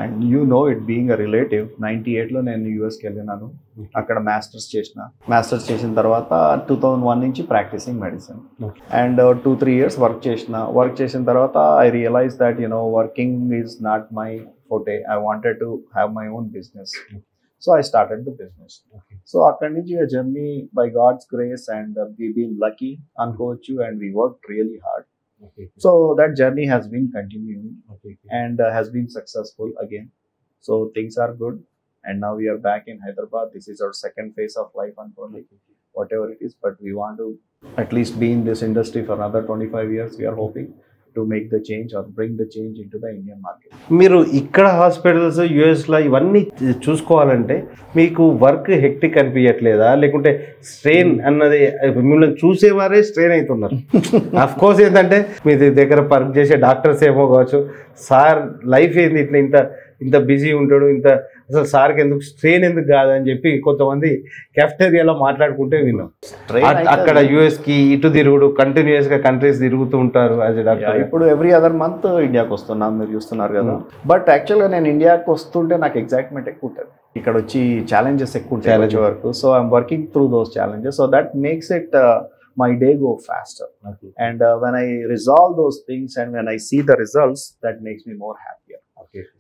and you know it being a relative, 98లో నేను యూఎస్కి వెళ్ళినాను. అక్కడ మాస్టర్స్ చేసిన తర్వాత 2001 నుంచి practicing medicine and 2-3 years work చేసిన తర్వాత I realize that working is not my forte. I wanted to have my own business. So I started the business. So akkadi nunchi a journey by God's grace, and we've been lucky ankochu, and we worked really hard. So that journey has been continuing and has been successful again. So things are good, and now we are back in Hyderabad. This is our second phase of life, unfortunately, whatever it is, but we want to at least be in this industry for another 25 years. We are hoping to make the change or bring the change into the Indian market. మీరు ఇక్కడ హాస్పిటల్స్ యుఎస్లో ఇవన్నీ చూసుకోవాలంటే మీకు వర్క్ హెక్టిక్ అనిపించట్లేదా, లేకుంటే స్ట్రెయిన్ అన్నది మిమ్మల్ని చూసేవారే స్ట్రెయిన్ అవుతున్నారు? అఫ్ కోర్స్ ఏంటంటే మీ దగ్గర వర్క్ చేసే డాక్టర్స్ ఏమో కావచ్చు, సార్ లైఫ్ ఏంది ఇట్లా ఇంత బిజీ ఉంటాడు, అసలు సార్కి ఎందుకు స్ట్రెయిన్ ఎందుకు కాదని చెప్పి కొంతమంది కెఫ్టేరియాలో మాట్లాడుకుంటే విన్నాం. అక్కడ యుఎస్కి ఇటు తిరుగుడు, కంటిన్యూస్గా కంట్రీస్ తిరుగుతూ ఉంటారు యాజ్ ఎ డాక్టర్. ఇప్పుడు ఎవ్రీ అదర్ మంత్ ఇండియాకి వస్తున్నాం, మీరు చూస్తున్నారు కదా. బట్ యాక్చువల్గా నేను ఇండియాకి వస్తుంటే నాకు ఎగ్జైట్మెంట్ ఎక్కువ ఉంటుంది, ఇక్కడ వచ్చి ఛాలెంజెస్ ఎక్కువ ఉంటాయి వరకు. So I'm working through those challenges, so that makes it my day go faster. And when I resolve those things and when I see the results, that makes me more happier.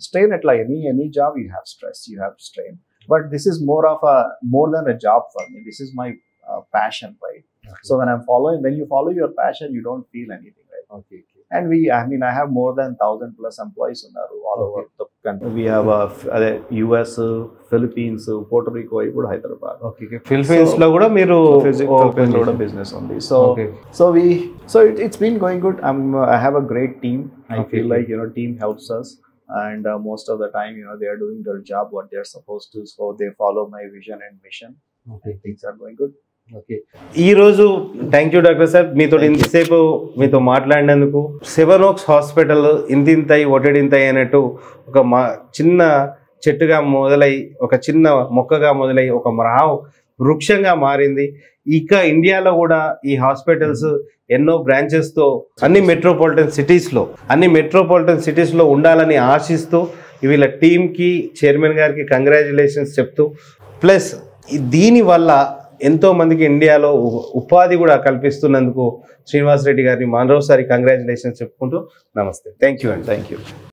Strain at like any job, you have stress, you have strain, but this is more than a job for me. This is my passion, right? So when you follow your passion, you don't feel anything, right? Okay. And I have more than 1,000 plus employees all over the country. We have US, Philippines, Puerto Rico, ఇప్పుడు Hyderabad. Okay. ఫిలిప్పీన్స్ లో కూడా మీరు Philippines లో కూడా business ఉంది. So it's been going good. I have a great team. I feel like team helps us, and most of the time they are doing their job what they are supposed to, so they follow my vision and mission. Things are going good. Okay, ఈ రోజు థ్యాంక్ యూ డాక్టర్ సార్, మీతో ఇంతసేపు మీతో మాట్లాడినందుకు. సెవెన్ ఓక్స్ హాస్పిటల్ ఇంతింతయి ఒటడింతయి అన్నట్టు ఒక చిన్న చెట్టుగా మొదలై, ఒక చిన్న మొక్కగా మొదలై ఒక వృక్షంగా మారింది. ఇక ఇండియాలో కూడా ఈ హాస్పిటల్స్ ఎన్నో బ్రాంచెస్తో అన్ని మెట్రోపాలిటన్ సిటీస్లో ఉండాలని ఆశిస్తూ వీళ్ళ టీంకి, చైర్మన్ గారికి కంగ్రాచులేషన్స్ చెప్తూ, ప్లస్ దీనివల్ల ఎంతో మందికి ఇండియాలో ఉపాధి కూడా కల్పిస్తున్నందుకు శ్రీనివాస్ రెడ్డి గారిని మరోసారి కంగ్రాచులేషన్స్ చెప్పుకుంటూ నమస్తే. Thank you.